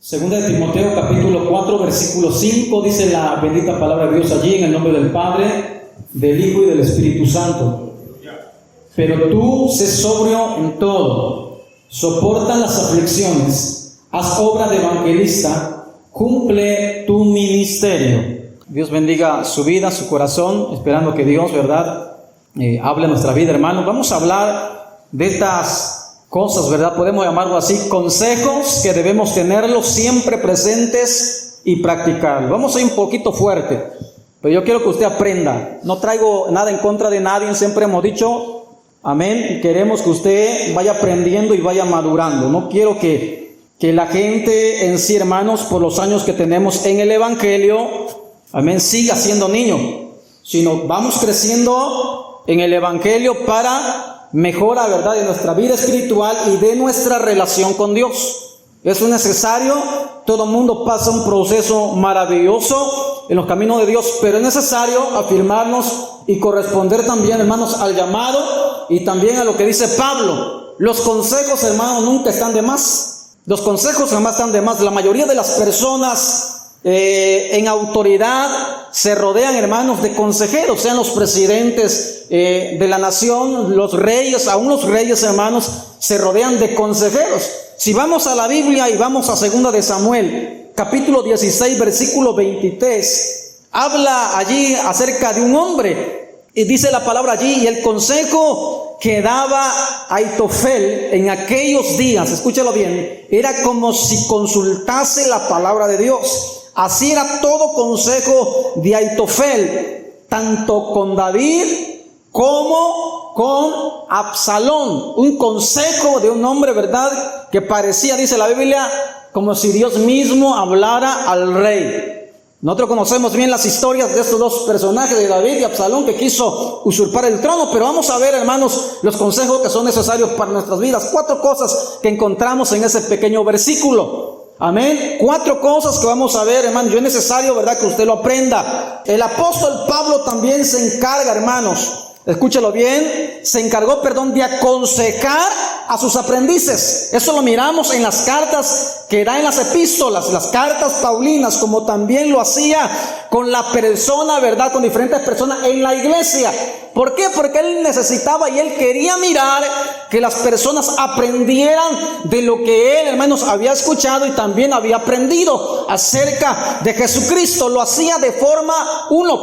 Segunda de Timoteo capítulo 4 versículo 5 dice la bendita palabra de Dios allí, en el nombre del Padre, del Hijo y del Espíritu Santo. Pero tú sé sobrio en todo, soporta las aflicciones, haz obra de evangelista, cumple tu ministerio. Dios bendiga su vida, su corazón, esperando que Dios, ¿verdad?, hable nuestra vida, hermano. Vamos a hablar de estas cosas, ¿verdad? Podemos llamarlo así, consejos que debemos tenerlos siempre presentes y practicarlos. Vamos a ir un poquito fuerte, pero yo quiero que usted aprenda. No traigo nada en contra de nadie, siempre hemos dicho, amén, queremos que usted vaya aprendiendo y vaya madurando. No quiero que la gente en sí, hermanos, por los años que tenemos en el Evangelio, amén, siga siendo niño, sino vamos creciendo en el Evangelio para mejora, ¿verdad?, de nuestra vida espiritual y de nuestra relación con Dios. Eso es necesario. Todo mundo pasa un proceso maravilloso en los caminos de Dios, pero es necesario afirmarnos y corresponder también, hermanos, al llamado y también a lo que dice Pablo. Los consejos, hermanos, nunca están de más. Los consejos jamás están de más. La mayoría de las personas en autoridad se rodean, hermanos, de consejeros, sean los presidentes de la nación, los reyes, aún los reyes, hermanos, se rodean de consejeros. Si vamos a la Biblia y vamos a 2 de Samuel, capítulo 16, versículo 23, habla allí acerca de un hombre, y dice la palabra allí, y el consejo que daba Aitofel en aquellos días, escúchalo bien, era como si consultase la palabra de Dios. Así era todo consejo de Aitofel, tanto con David como con Absalón. Un consejo de un hombre, ¿verdad?, que parecía, dice la Biblia, como si Dios mismo hablara al rey. Nosotros conocemos bien las historias de estos dos personajes, de David y Absalón, que quiso usurpar el trono, pero vamos a ver, hermanos, los consejos que son necesarios para nuestras vidas. 4 cosas que encontramos en ese pequeño versículo. Amén. 4 cosas que vamos a ver, hermano. Yo es necesario, ¿verdad?, que usted lo aprenda. El apóstol Pablo también se encarga, hermanos, escúchelo bien, se encargó, de aconsejar a sus aprendices. Eso lo miramos en las cartas que da en las epístolas, las cartas paulinas, como también lo hacía con la persona, ¿verdad?, con diferentes personas en la iglesia. ¿Por qué? Porque él necesitaba y él quería mirar que las personas aprendieran de lo que él, hermanos, había escuchado y también había aprendido acerca de Jesucristo. Lo hacía de forma,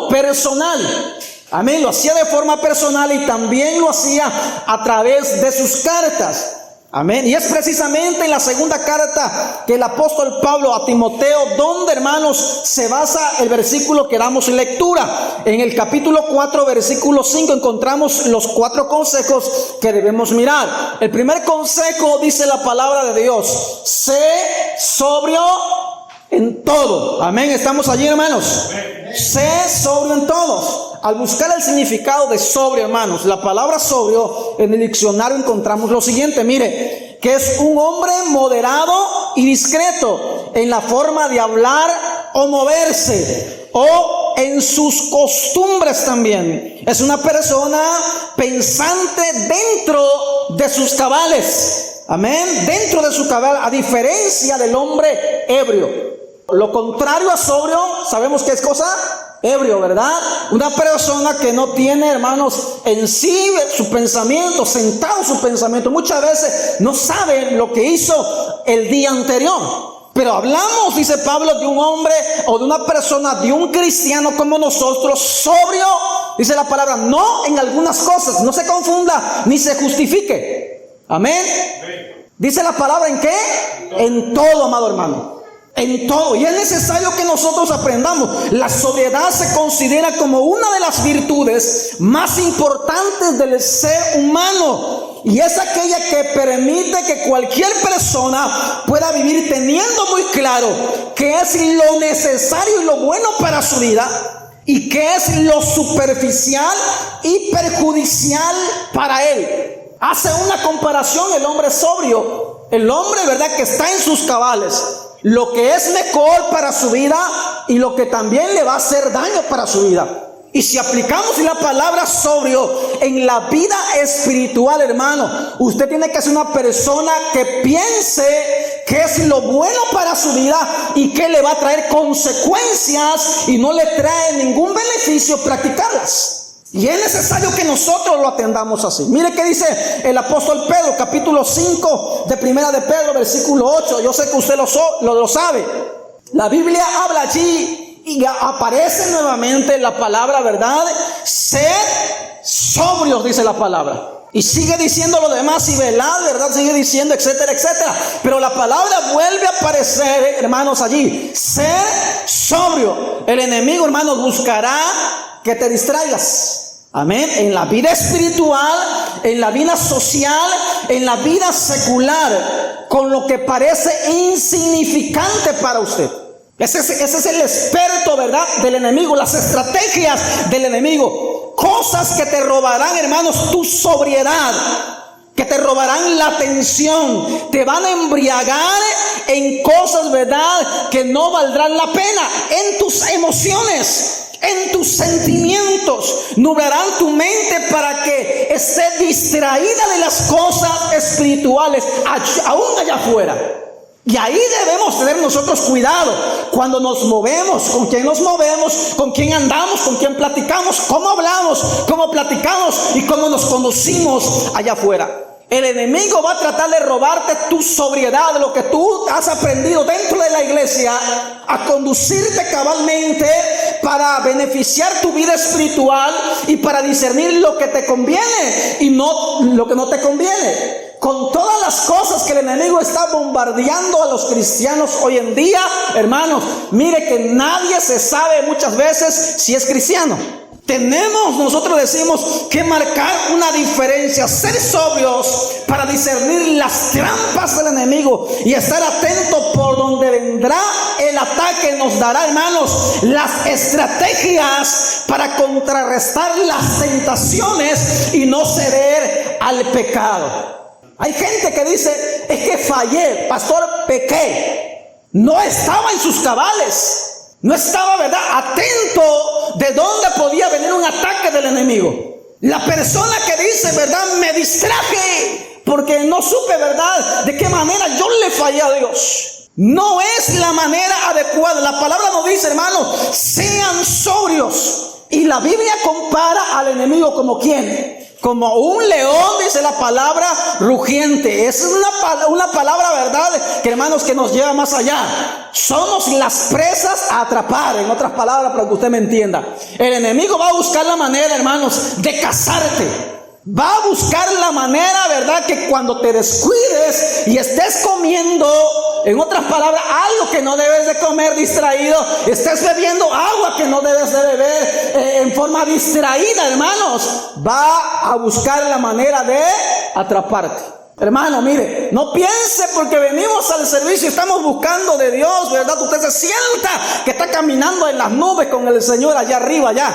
personal. Amén, lo hacía de forma personal y también lo hacía a través de sus cartas. Amén, y es precisamente en la segunda carta que el apóstol Pablo a Timoteo, donde, hermanos, se basa el versículo que damos lectura. En el capítulo 4, versículo 5, encontramos los 4 consejos que debemos mirar. El primer consejo, dice la palabra de Dios: sé sobrio en todo. Amén, estamos allí, hermanos. Sé sobrio en todo. Al buscar el significado de sobrio, hermanos, la palabra sobrio en el diccionario encontramos lo siguiente, mire, que es un hombre moderado y discreto en la forma de hablar o moverse, o en sus costumbres también. Es una persona pensante dentro de sus cabales. Amén, dentro de su cabal, a diferencia del hombre ebrio. Lo contrario a sobrio, ¿sabemos qué es cosa? Ebrio, ¿verdad? Una persona que no tiene, hermanos, en sí su pensamiento, sentado su pensamiento. Muchas veces no sabe lo que hizo el día anterior. Pero hablamos, dice Pablo, de un hombre o de una persona, de un cristiano como nosotros, sobrio, dice la palabra, no en algunas cosas, no se confunda ni se justifique. Amén. Dice la palabra, ¿en qué? En todo, amado hermano. En todo. Y es necesario que nosotros aprendamos. La sobriedad se considera como una de las virtudes más importantes del ser humano. Y es aquella que permite que cualquier persona pueda vivir teniendo muy claro qué es lo necesario y lo bueno para su vida, y qué es lo superficial y perjudicial para él. Hace una comparación el hombre sobrio, el hombre, ¿verdad?, que está en sus cabales, lo que es mejor para su vida y lo que también le va a hacer daño para su vida. Y si aplicamos la palabra sobrio en la vida espiritual, hermano, usted tiene que ser una persona que piense qué es lo bueno para su vida y qué le va a traer consecuencias y no le trae ningún beneficio practicarlas. Y es necesario que nosotros lo atendamos así. Mire qué dice el apóstol Pedro, capítulo 5 de Primera de Pedro, versículo 8. Yo sé que usted lo sabe. La Biblia habla allí y aparece nuevamente la palabra, ¿verdad? Sed sobrios, dice la palabra. Y sigue diciendo lo demás, y velad, ¿verdad? Sigue diciendo, etcétera, etcétera. Pero la palabra vuelve a aparecer, hermanos, allí. Ser sobrio. El enemigo, hermanos, buscará que te distraigas. Amén. En la vida espiritual, en la vida social, en la vida secular, con lo que parece insignificante para usted. Ese es el experto, ¿verdad?, del enemigo, las estrategias del enemigo. Cosas que te robarán, hermanos, tu sobriedad, que te robarán la atención, te van a embriagar en cosas, ¿verdad?, que no valdrán la pena, en tus emociones, en tus sentimientos. Nublarán tu mente para que estés distraída de las cosas espirituales, aún allá afuera. Y ahí debemos tener nosotros cuidado cuando nos movemos, con quién nos movemos, con quién andamos, con quién platicamos, cómo hablamos, cómo platicamos y cómo nos conducimos allá afuera. El enemigo va a tratar de robarte tu sobriedad, lo que tú has aprendido dentro de la iglesia, a conducirte cabalmente para beneficiar tu vida espiritual y para discernir lo que te conviene y no lo que no te conviene. Con todas las cosas que el enemigo está bombardeando a los cristianos hoy en día, hermanos, mire que nadie se sabe muchas veces si es cristiano. Nosotros decimos que marcar una diferencia, ser sobrios para discernir las trampas del enemigo y estar atentos por donde vendrá el ataque. Nos dará, hermanos, las estrategias para contrarrestar las tentaciones y no ceder al pecado. Hay gente que dice, es que fallé, pastor, pequé. No estaba en sus cabales. No estaba, ¿verdad?, atento de dónde podía venir un ataque del enemigo. La persona que dice, ¿verdad?, me distraje porque no supe, ¿verdad?, de qué manera yo le fallé a Dios. No es la manera adecuada. La palabra nos dice, hermanos, sean sobrios. Y la Biblia compara al enemigo como ¿quién? Como un león, dice la palabra, rugiente. Es una palabra, ¿verdad?, que, hermanos, que nos lleva más allá. Somos las presas a atrapar, en otras palabras, para que usted me entienda. El enemigo va a buscar la manera, hermanos, de cazarte. Va a buscar la manera, ¿verdad?, que cuando te descuides y estés comiendo, en otras palabras, algo que no debes de comer distraído, estés bebiendo agua que no debes de beber en forma distraída, hermanos, va a buscar la manera de atraparte. Hermano, mire, no piense porque venimos al servicio y estamos buscando de Dios, ¿verdad? Usted se sienta que está caminando en las nubes con el Señor allá arriba, allá.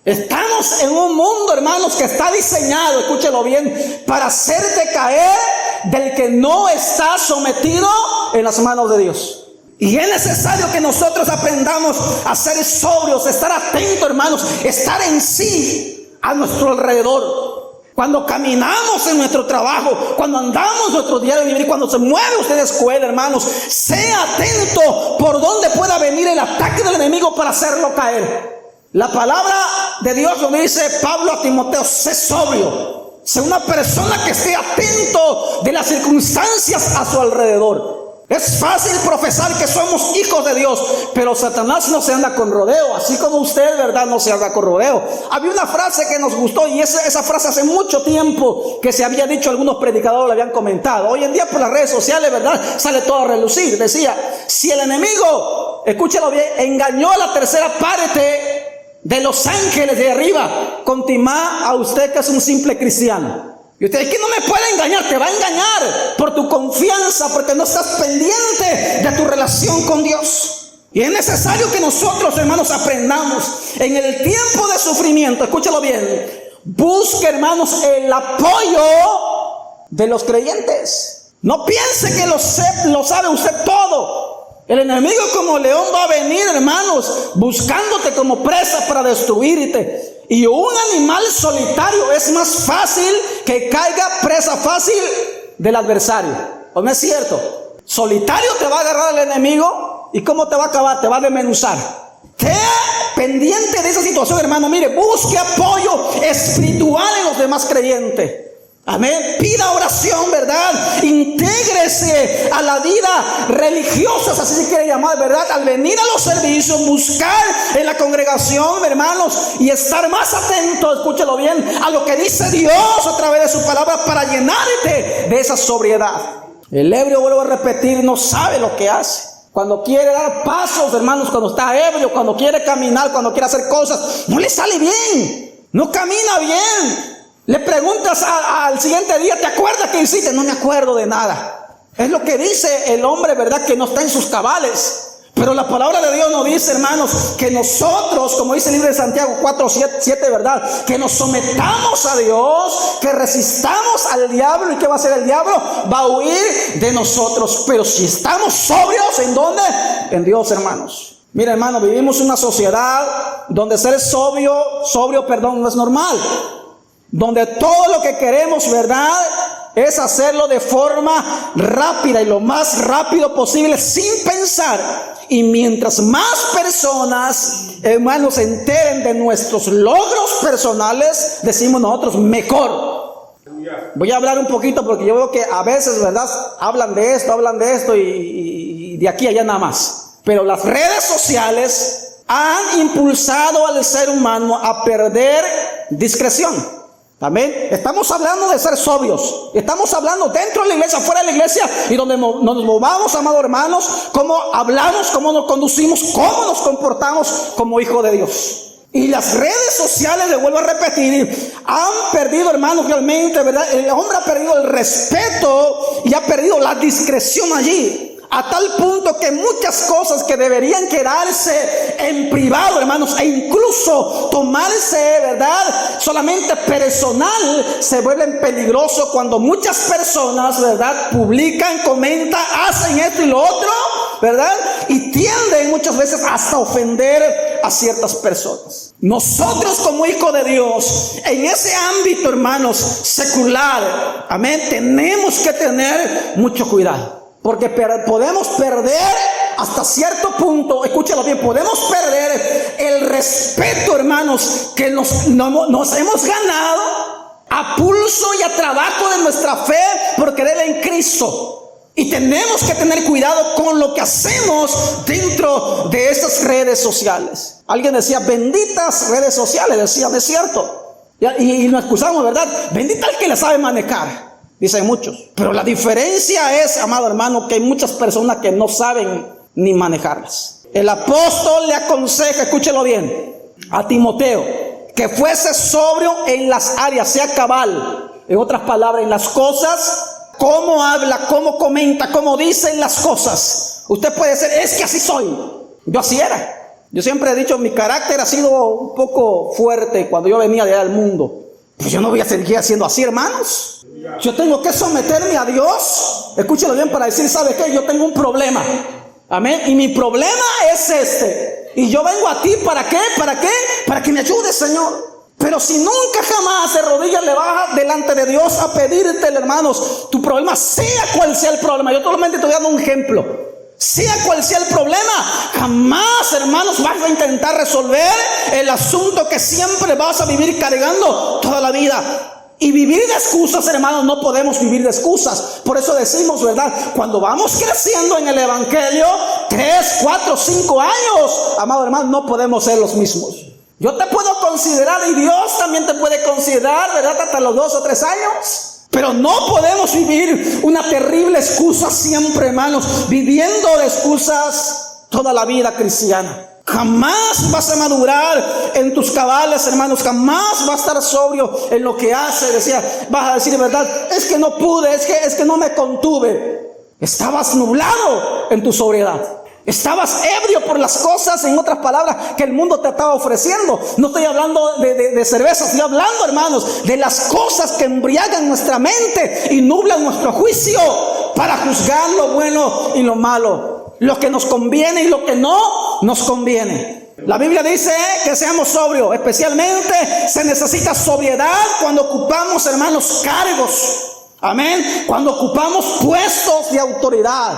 Estamos en un mundo, hermanos, que está diseñado, escúchelo bien, para hacerte caer del que no está sometido en las manos de Dios. Y es necesario que nosotros aprendamos a ser sobrios, estar atentos, hermanos, estar en sí a nuestro alrededor. Cuando caminamos en nuestro trabajo, cuando andamos nuestro diario vivir, cuando se mueve usted de escuela, hermanos, sea atento por donde pueda venir el ataque del enemigo para hacerlo caer. La palabra de Dios nos dice Pablo a Timoteo, sé sobrio, sé una persona que esté atento de las circunstancias a su alrededor. Es fácil profesar que somos hijos de Dios, pero Satanás no se anda con rodeo, así como usted, ¿verdad?, no se anda con rodeo. Había una frase que nos gustó y esa frase hace mucho tiempo que se había dicho, algunos predicadores la habían comentado. Hoy en día por las redes sociales, ¿verdad?, sale todo a relucir. Decía, si el enemigo, escúchalo bien, engañó a la tercera parte de los ángeles de arriba, contima a usted que es un simple cristiano. Y usted es que no me puede engañar, te va a engañar por tu confianza, porque no estás pendiente de tu relación con Dios. Y es necesario que nosotros, hermanos, aprendamos en el tiempo de sufrimiento, escúchalo bien, busque, hermanos, el apoyo de los creyentes. No piense que lo sabe usted todo. El enemigo como león va a venir, hermanos, buscándote como presa para destruirte. Y un animal solitario es más fácil que caiga presa fácil del adversario. ¿O no es cierto? Solitario te va a agarrar el enemigo. ¿Y cómo te va a acabar? Te va a desmenuzar. Esté pendiente de esa situación, hermano. Mire, busque apoyo espiritual en los demás creyentes. Amén. Pida oración, ¿verdad? Intégrese a la vida religiosa, así se quiere llamar, ¿verdad? Al venir a los servicios, buscar en la congregación, hermanos, y estar más atento, escúchelo bien, a lo que dice Dios a través de su palabra para llenarte de esa sobriedad. El ebrio, vuelvo a repetir, no sabe lo que hace. Cuando quiere dar pasos, hermanos, cuando está ebrio, cuando quiere caminar, cuando quiere hacer cosas, no le sale bien, no camina bien. Le preguntas al siguiente día, ¿te acuerdas que hiciste? No me acuerdo de nada. Es lo que dice el hombre, ¿verdad? Que no está en sus cabales. Pero la palabra de Dios nos dice, hermanos, que nosotros, como dice el libro de Santiago 4:7, ¿verdad? Que nos sometamos a Dios, que resistamos al diablo. ¿Y qué va a hacer el diablo? Va a huir de nosotros. Pero si estamos sobrios, ¿en dónde? En Dios, hermanos. Mira, hermano, vivimos en una sociedad donde ser sobrio, no es normal. Donde todo lo que queremos, ¿verdad?, es hacerlo de forma rápida y lo más rápido posible sin pensar. Y mientras más personas, hermanos, se enteren de nuestros logros personales, decimos nosotros, mejor. Voy a hablar un poquito porque yo veo que a veces, ¿verdad?, hablan de esto y de aquí a allá nada más. Pero las redes sociales han impulsado al ser humano a perder discreción. Amén. Estamos hablando de ser sobrios. Estamos hablando dentro de la iglesia, fuera de la iglesia, y donde nos movamos, amados hermanos, cómo hablamos, cómo nos conducimos, cómo nos comportamos como hijos de Dios. Y las redes sociales, le vuelvo a repetir, han perdido, hermanos, realmente, ¿verdad? El hombre ha perdido el respeto y ha perdido la discreción allí. A tal punto que muchas cosas que deberían quedarse en privado, hermanos, e incluso tomarse, ¿verdad?, solamente personal, se vuelven peligrosos cuando muchas personas, ¿verdad?, publican, comentan, hacen esto y lo otro, ¿verdad? Y tienden muchas veces hasta ofender a ciertas personas. Nosotros como hijos de Dios, en ese ámbito, hermanos, secular, amén, tenemos que tener mucho cuidado. Porque podemos perder hasta cierto punto, escúchalo bien, podemos perder el respeto, hermanos, que nos hemos ganado a pulso y a trabajo de nuestra fe por creer en Cristo. Y tenemos que tener cuidado con lo que hacemos dentro de esas redes sociales. Alguien decía, benditas redes sociales, decía, ¿no es cierto? Y nos excusamos, ¿verdad? Bendita el que la sabe manejar. Dicen muchos, pero la diferencia es, amado hermano, que hay muchas personas que no saben ni manejarlas. El apóstol le aconseja, escúchelo bien, a Timoteo, que fuese sobrio en las áreas, sea cabal, en otras palabras, en las cosas, cómo habla, cómo comenta, cómo dicen las cosas. Usted puede decir, es que así soy. Yo así era. Yo siempre he dicho, mi carácter ha sido un poco fuerte cuando yo venía de allá del mundo. Pues yo no voy a seguir siendo así, hermanos. Yo tengo que someterme a Dios. Escúchalo bien para decir, ¿sabe qué? Yo tengo un problema. Amén. Y mi problema es este. Y yo vengo a ti, ¿para qué? ¿Para qué? Para que me ayudes, Señor. Pero si nunca jamás de rodillas le bajas delante de Dios a pedirte, hermanos, tu problema, sea cual sea el problema. Yo solamente te estoy dando un ejemplo. Sea cual sea el problema, jamás, hermanos, vas a intentar resolver el asunto que siempre vas a vivir cargando toda la vida. Y vivir de excusas, hermanos, no podemos vivir de excusas. Por eso decimos, ¿verdad? Cuando vamos creciendo en el evangelio, 3, 4, 5 años, amado hermano, no podemos ser los mismos. Yo te puedo considerar, y Dios también te puede considerar, ¿verdad? Hasta los 2 o 3 años. Pero no podemos vivir una terrible excusa siempre, hermanos, viviendo de excusas toda la vida cristiana. Jamás vas a madurar en tus cabales, hermanos. Jamás vas a estar sobrio en lo que hace. Decía, vas a decir, ¿verdad? Es que no pude, es que no me contuve. Estabas nublado en tu sobriedad. Estabas ebrio por las cosas, en otras palabras, que el mundo te estaba ofreciendo. No estoy hablando de cerveza, estoy hablando, hermanos, de las cosas que embriagan nuestra mente y nublan nuestro juicio para juzgar lo bueno y lo malo. Lo que nos conviene y lo que no nos conviene. La Biblia dice que seamos sobrios. Especialmente se necesita sobriedad cuando ocupamos, hermanos, cargos. Amén. Cuando ocupamos puestos de autoridad,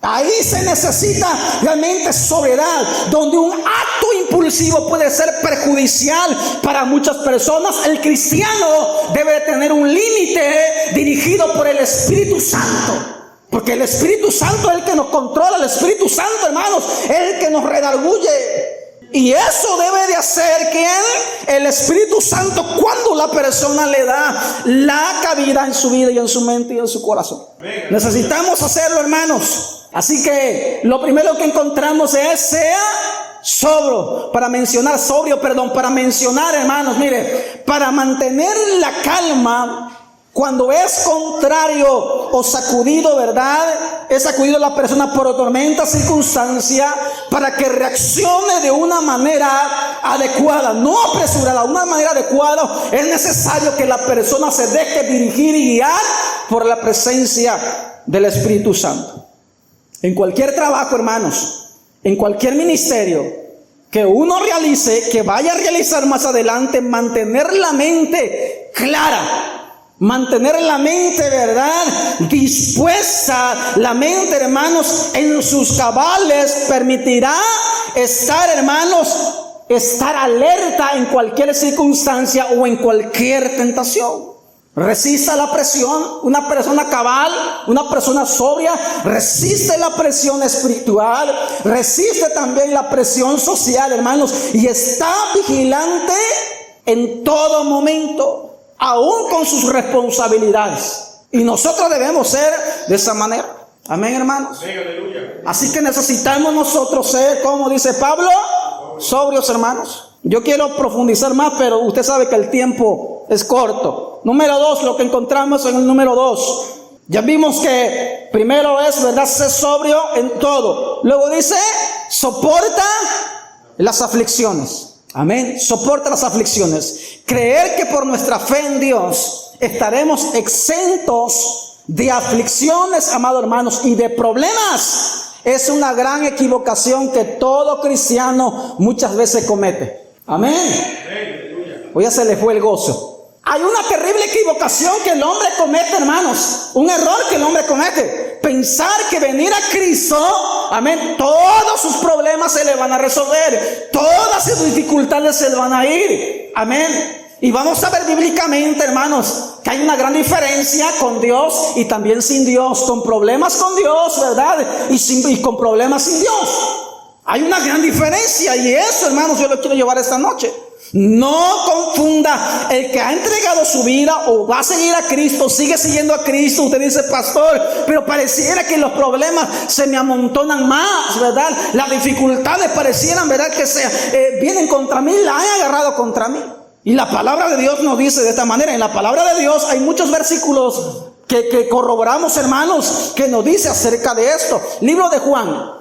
ahí se necesita realmente sobriedad, donde un acto impulsivo puede ser perjudicial para muchas personas. El cristiano debe de tener un límite dirigido por el Espíritu Santo, porque el Espíritu Santo es el que nos controla. El Espíritu Santo, hermanos, es el que nos redarguye. Y eso debe de hacer que el Espíritu Santo, cuando la persona le da la cabida en su vida y en su mente y en su corazón. Necesitamos hacerlo, hermanos. Así que lo primero que encontramos es: sea sobrio. Para mencionar, hermanos, mire, para mantener la calma cuando es contrario o sacudido, ¿verdad? Es sacudido la persona por tormenta, circunstancia, para que reaccione de una manera adecuada, no apresurada, una manera adecuada. Es necesario que la persona se deje dirigir y guiar por la presencia del Espíritu Santo. En cualquier trabajo, hermanos, en cualquier ministerio que uno realice, que vaya a realizar más adelante, mantener la mente clara, mantener la mente, ¿verdad?, dispuesta. La mente, hermanos, en sus cabales permitirá estar, hermanos, estar alerta en cualquier circunstancia o en cualquier tentación. Resista la presión. Una persona cabal, una persona sobria, resiste la presión espiritual, resiste también la presión social, hermanos, y está vigilante en todo momento, aún con sus responsabilidades. Y nosotros debemos ser de esa manera. Amén, hermanos. Así que necesitamos nosotros ser, como dice Pablo, sobrios, hermanos. Yo quiero profundizar más, pero usted sabe que el tiempo es corto. Número 2, lo que encontramos en el número 2. Ya vimos que primero es, ¿verdad?, ser sobrio en todo. Luego dice, soporta las aflicciones. Amén. Soporta las aflicciones. Creer que por nuestra fe en Dios estaremos exentos de aflicciones, amados hermanos, y de problemas, es una gran equivocación que todo cristiano muchas veces comete. Amén. Hoy ya se le fue el gozo. Hay una terrible equivocación que el hombre comete, hermanos. Un error que el hombre comete. Pensar que venir a Cristo, amén, todos sus problemas se le van a resolver. Todas sus dificultades se le van a ir. Amén. Y vamos a ver bíblicamente, hermanos, que hay una gran diferencia con Dios y también sin Dios. Con problemas con Dios, ¿verdad? Y con problemas sin Dios. Hay una gran diferencia, y eso, hermanos, yo lo quiero llevar esta noche. No confunda el que ha entregado su vida o va a seguir a Cristo, sigue siguiendo a Cristo. Usted dice, pastor, pero pareciera que los problemas se me amontonan más, ¿verdad? Las dificultades parecieran, ¿verdad?, que vienen contra mí, la han agarrado contra mí. Y la palabra de Dios nos dice de esta manera. En la palabra de Dios hay muchos versículos que corroboramos, hermanos, que nos dice acerca de esto. Libro de Juan,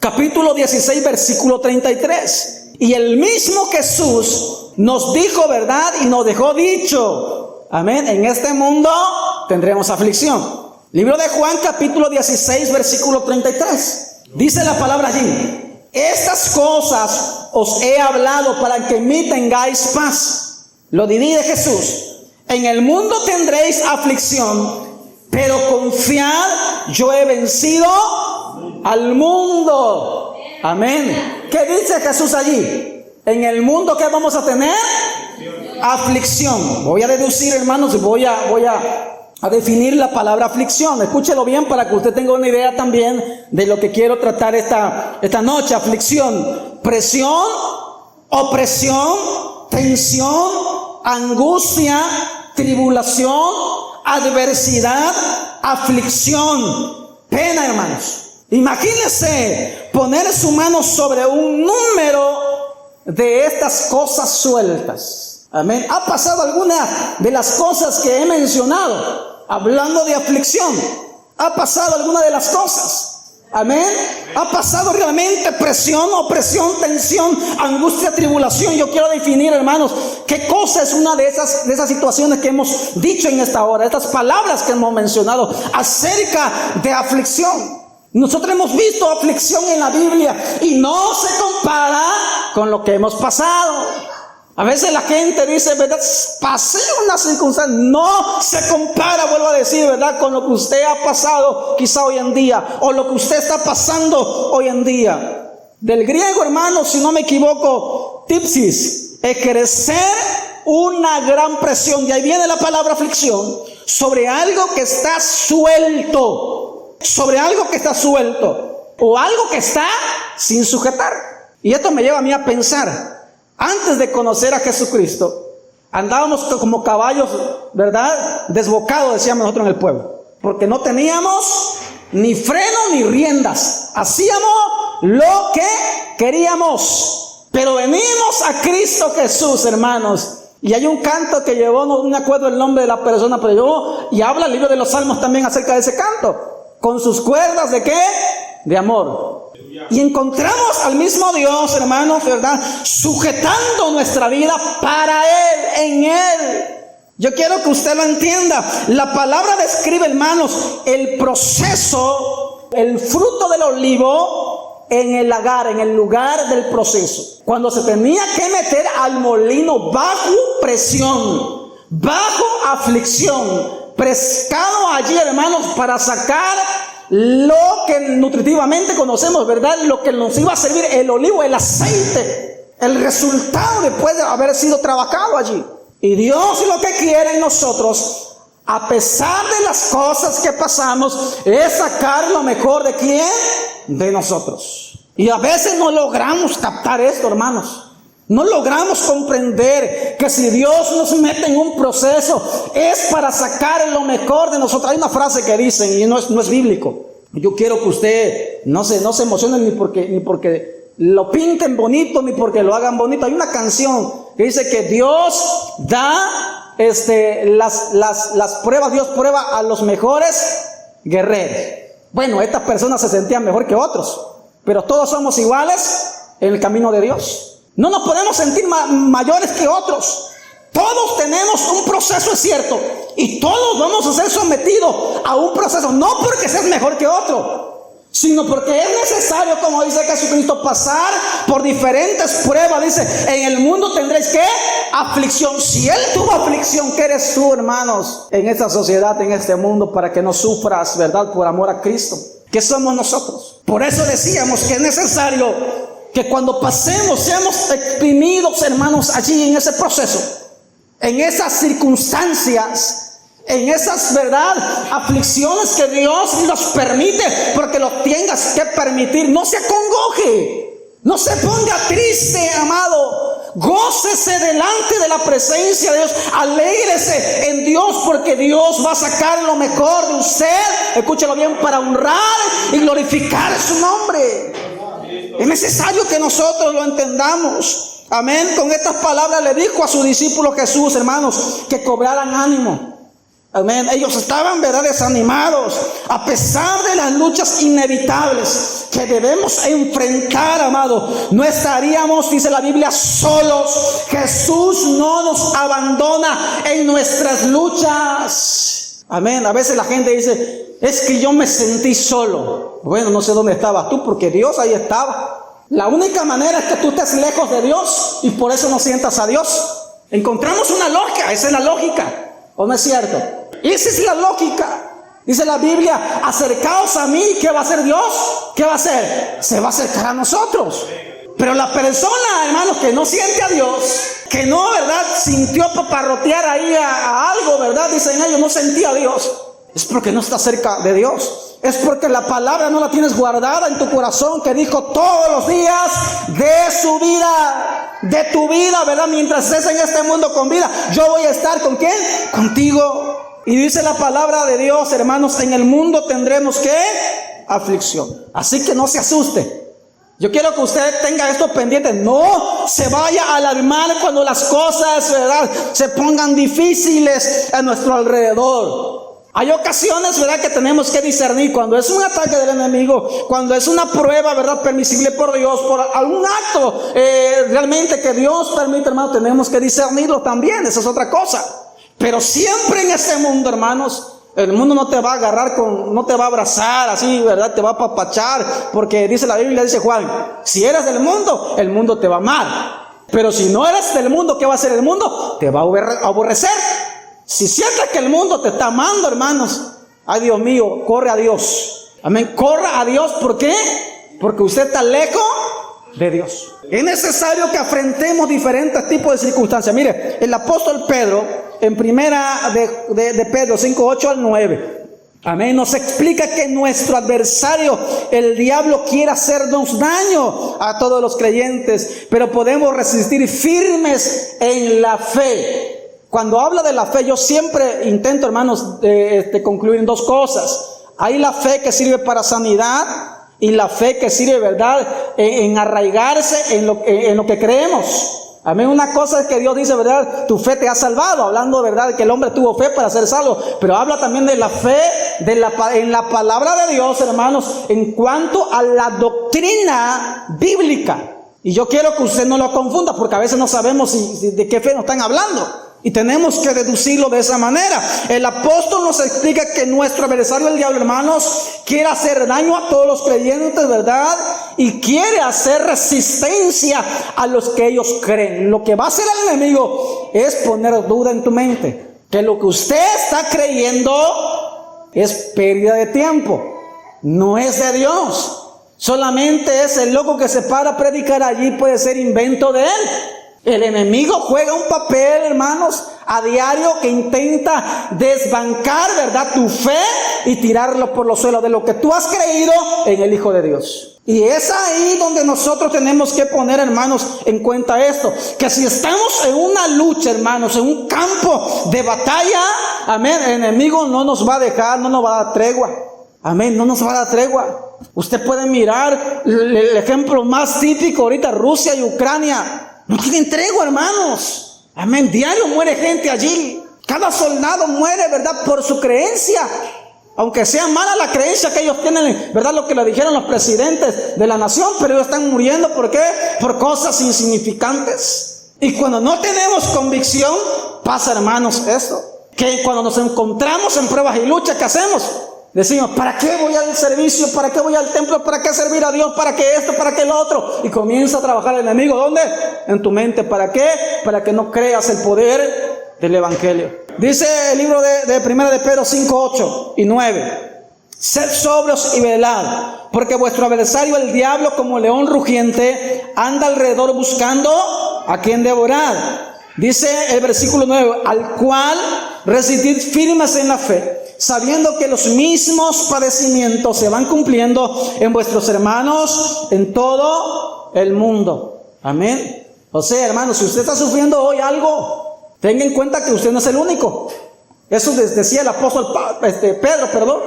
capítulo 16, versículo 33. Y el mismo Jesús nos dijo, ¿verdad?, y nos dejó dicho, amén, en este mundo tendremos aflicción. Libro de Juan, capítulo 16, versículo 33. Dice la palabra allí: estas cosas os he hablado para que en mí tengáis paz. Lo divide Jesús. En el mundo tendréis aflicción, pero confiad, yo he vencido al mundo. Amén. ¿Qué dice Jesús allí? En el mundo, ¿qué vamos a tener? Aflicción. Voy a deducir, hermanos, voy a definir la palabra aflicción. Escúchelo bien para que usted tenga una idea también de lo que quiero tratar esta noche. Aflicción: presión, opresión, tensión, angustia, tribulación, adversidad, aflicción, pena, hermanos. Imagínese poner su mano sobre un número de estas cosas sueltas. Amén. ¿Ha pasado alguna de las cosas que he mencionado hablando de aflicción? ¿Ha pasado alguna de las cosas? Amén. ¿Ha pasado realmente presión, opresión, tensión, angustia, tribulación? Yo quiero definir, hermanos, qué cosa es una de esas situaciones que hemos dicho en esta hora, estas palabras que hemos mencionado acerca de aflicción. Nosotros hemos visto aflicción en la Biblia y no se compara con lo que hemos pasado. A veces la gente dice, ¿verdad? Pasé una circunstancia, no se compara, vuelvo a decir, ¿verdad? Con lo que usted ha pasado quizá hoy en día, o lo que usted está pasando hoy en día. Del griego, hermano, si no me equivoco, tipsis, ejercer una gran presión, y ahí viene la palabra aflicción, sobre algo que está suelto, o algo que está sin sujetar. Y esto me lleva a mí a pensar, antes de conocer a Jesucristo, andábamos como caballos, ¿verdad? Desbocados, decíamos nosotros en el pueblo, porque no teníamos ni freno ni riendas, hacíamos lo que queríamos. Pero venimos a Cristo Jesús, hermanos, y hay un canto que llevó, no me acuerdo el nombre de la persona, pero llevó, y habla el libro de los Salmos también acerca de ese canto, con sus cuerdas ¿de qué? De amor. Y encontramos al mismo Dios, hermanos, ¿verdad? Sujetando nuestra vida para Él, en Él. Yo quiero que usted lo entienda. La palabra describe, hermanos, el proceso, el fruto del olivo en el lagar, en el lugar del proceso. Cuando se tenía que meter al molino bajo presión, bajo aflicción, pescado allí, hermanos, para sacar lo que nutritivamente conocemos, ¿verdad? Lo que nos iba a servir, el olivo, el aceite, el resultado después de haber sido trabajado allí. Y Dios lo que quiere en nosotros, a pesar de las cosas que pasamos, es sacar lo mejor ¿de quién? De nosotros. Y a veces no logramos captar esto, hermanos. No logramos comprender que si Dios nos mete en un proceso es para sacar lo mejor de nosotros. Hay una frase que dicen, y no es bíblico. Yo quiero que usted no se emocione ni porque lo pinten bonito, ni porque lo hagan bonito. Hay una canción que dice que Dios da las pruebas, Dios prueba a los mejores guerreros. Bueno, estas personas se sentían mejor que otros, pero todos somos iguales en el camino de Dios. No nos podemos sentir mayores que otros. Todos tenemos un proceso, es cierto, y todos vamos a ser sometidos a un proceso, no porque seas mejor que otro, sino porque es necesario, como dice Jesucristo, pasar por diferentes pruebas. Dice, en el mundo tendréis ¿qué? Aflicción. Si Él tuvo aflicción, ¿qué eres tú, hermanos, en esta sociedad, en este mundo, para que no sufras, ¿verdad?, por amor a Cristo? ¿Qué somos nosotros? Por eso decíamos que es necesario que cuando pasemos, seamos exprimidos, hermanos, allí en ese proceso, en esas circunstancias, en esas, ¿verdad?, aflicciones que Dios nos permite, porque lo tengas que permitir. No se acongoje, no se ponga triste, amado. Gócese delante de la presencia de Dios, alégrese en Dios, porque Dios va a sacar lo mejor de usted, escúchalo bien, para honrar y glorificar su nombre. Es necesario que nosotros lo entendamos. Amén. Con estas palabras le dijo a sus discípulos Jesús, hermanos, que cobraran ánimo. Amén. Ellos estaban, ¿verdad?, desanimados, a pesar de las luchas inevitables que debemos enfrentar, amado. No estaríamos, dice la Biblia, solos. Jesús no nos abandona en nuestras luchas. Amén. A veces la gente dice, es que yo me sentí solo. Bueno, no sé dónde estabas tú, porque Dios ahí estaba. La única manera es que tú estés lejos de Dios y por eso no sientas a Dios. Encontramos una lógica, esa es la lógica, ¿o no es cierto? Esa es la lógica. Dice la Biblia, acercaos a mí. ¿Qué va a hacer Dios? ¿Qué va a hacer? Se va a acercar a nosotros. Pero la persona, hermanos, que no siente a Dios, que no, ¿verdad?, sintió paparrotear ahí a algo, ¿verdad?, dicen ellos, no sentía a Dios. Es porque no está cerca de Dios. Es porque la palabra no la tienes guardada en tu corazón, que dijo todos los días de su vida, de tu vida, ¿verdad? Mientras estés en este mundo con vida, yo voy a estar ¿con quién? Contigo. Y dice la palabra de Dios, hermanos, en el mundo tendremos ¿qué? Aflicción. Así que no se asuste. Yo quiero que usted tenga esto pendiente. No se vaya a alarmar cuando las cosas, ¿verdad?, se pongan difíciles a nuestro alrededor. Hay ocasiones, ¿verdad?, que tenemos que discernir cuando es un ataque del enemigo, cuando es una prueba, ¿verdad?, permisible por Dios, por algún acto realmente que Dios permite, hermano. Tenemos que discernirlo también, esa es otra cosa. Pero siempre en este mundo, hermanos, el mundo no te va a agarrar no te va a abrazar así, ¿verdad?, te va a apapachar, porque dice la Biblia, dice Juan, si eres del mundo, el mundo te va a amar. Pero si no eres del mundo, ¿qué va a hacer el mundo? Te va a aborrecer. Si sientes que el mundo te está amando, hermanos, ay Dios mío, corre a Dios. Amén, corra a Dios. ¿Por qué? Porque usted está lejos de Dios. Es necesario que afrontemos diferentes tipos de circunstancias. Mire, el apóstol Pedro, en primera de Pedro 5, 8 al 9, amén, nos explica que nuestro adversario, el diablo, quiere hacernos daño a todos los creyentes, pero podemos resistir firmes en la fe. Cuando habla de la fe, yo siempre intento, hermanos, concluir en dos cosas. Hay la fe que sirve para sanidad y la fe que sirve, ¿verdad?, en arraigarse en lo que creemos. Amén. Una cosa es que Dios dice, ¿verdad?, tu fe te ha salvado, hablando, ¿verdad?, de que el hombre tuvo fe para ser salvo, pero habla también de la fe en la palabra de Dios, hermanos, en cuanto a la doctrina bíblica. Y yo quiero que usted no lo confunda, porque a veces no sabemos de qué fe nos están hablando, y tenemos que deducirlo de esa manera. El apóstol nos explica que nuestro adversario, el diablo, hermanos, quiere hacer daño a todos los creyentes, ¿verdad?, y quiere hacer resistencia a los que ellos creen. Lo que va a hacer el enemigo es poner duda en tu mente, que lo que usted está creyendo es pérdida de tiempo, no es de Dios. Solamente es el loco que se para a predicar allí, puede ser invento de él. El enemigo juega un papel, hermanos, a diario, que intenta desbancar, ¿verdad?, tu fe y tirarlo por los suelos de lo que tú has creído en el Hijo de Dios. Y es ahí donde nosotros tenemos que poner, hermanos, en cuenta esto, que si estamos en una lucha, hermanos, en un campo de batalla, amén, el enemigo no nos va a dejar, no nos va a dar tregua. Amén, no nos va a dar tregua. Usted puede mirar el ejemplo más típico ahorita, Rusia y Ucrania. No tienen tregua, hermanos. Amén, diario muere gente allí. Cada soldado muere, ¿verdad?, por su creencia. Aunque sea mala la creencia que ellos tienen, ¿verdad?, lo que le dijeron los presidentes de la nación, pero ellos están muriendo, ¿por qué? Por cosas insignificantes. Y cuando no tenemos convicción, pasa, hermanos, esto, que cuando nos encontramos en pruebas y luchas, ¿qué hacemos? Decimos, ¿para qué voy al servicio? ¿Para qué voy al templo? ¿Para qué servir a Dios? ¿Para qué esto? ¿Para qué lo otro? Y comienza a trabajar el enemigo. ¿Dónde? En tu mente. ¿Para qué? Para que no creas el poder del evangelio. Dice el libro de primera de Pedro 5, 8 y 9. Sed sobrios y velad, porque vuestro adversario, el diablo, como león rugiente, anda alrededor buscando a quien devorar. Dice el versículo 9, al cual resistid firmes en la fe, sabiendo que los mismos padecimientos se van cumpliendo en vuestros hermanos en todo el mundo. Amén. O sea, hermanos, si usted está sufriendo hoy algo, tenga en cuenta que usted no es el único. Eso decía el apóstol Pedro,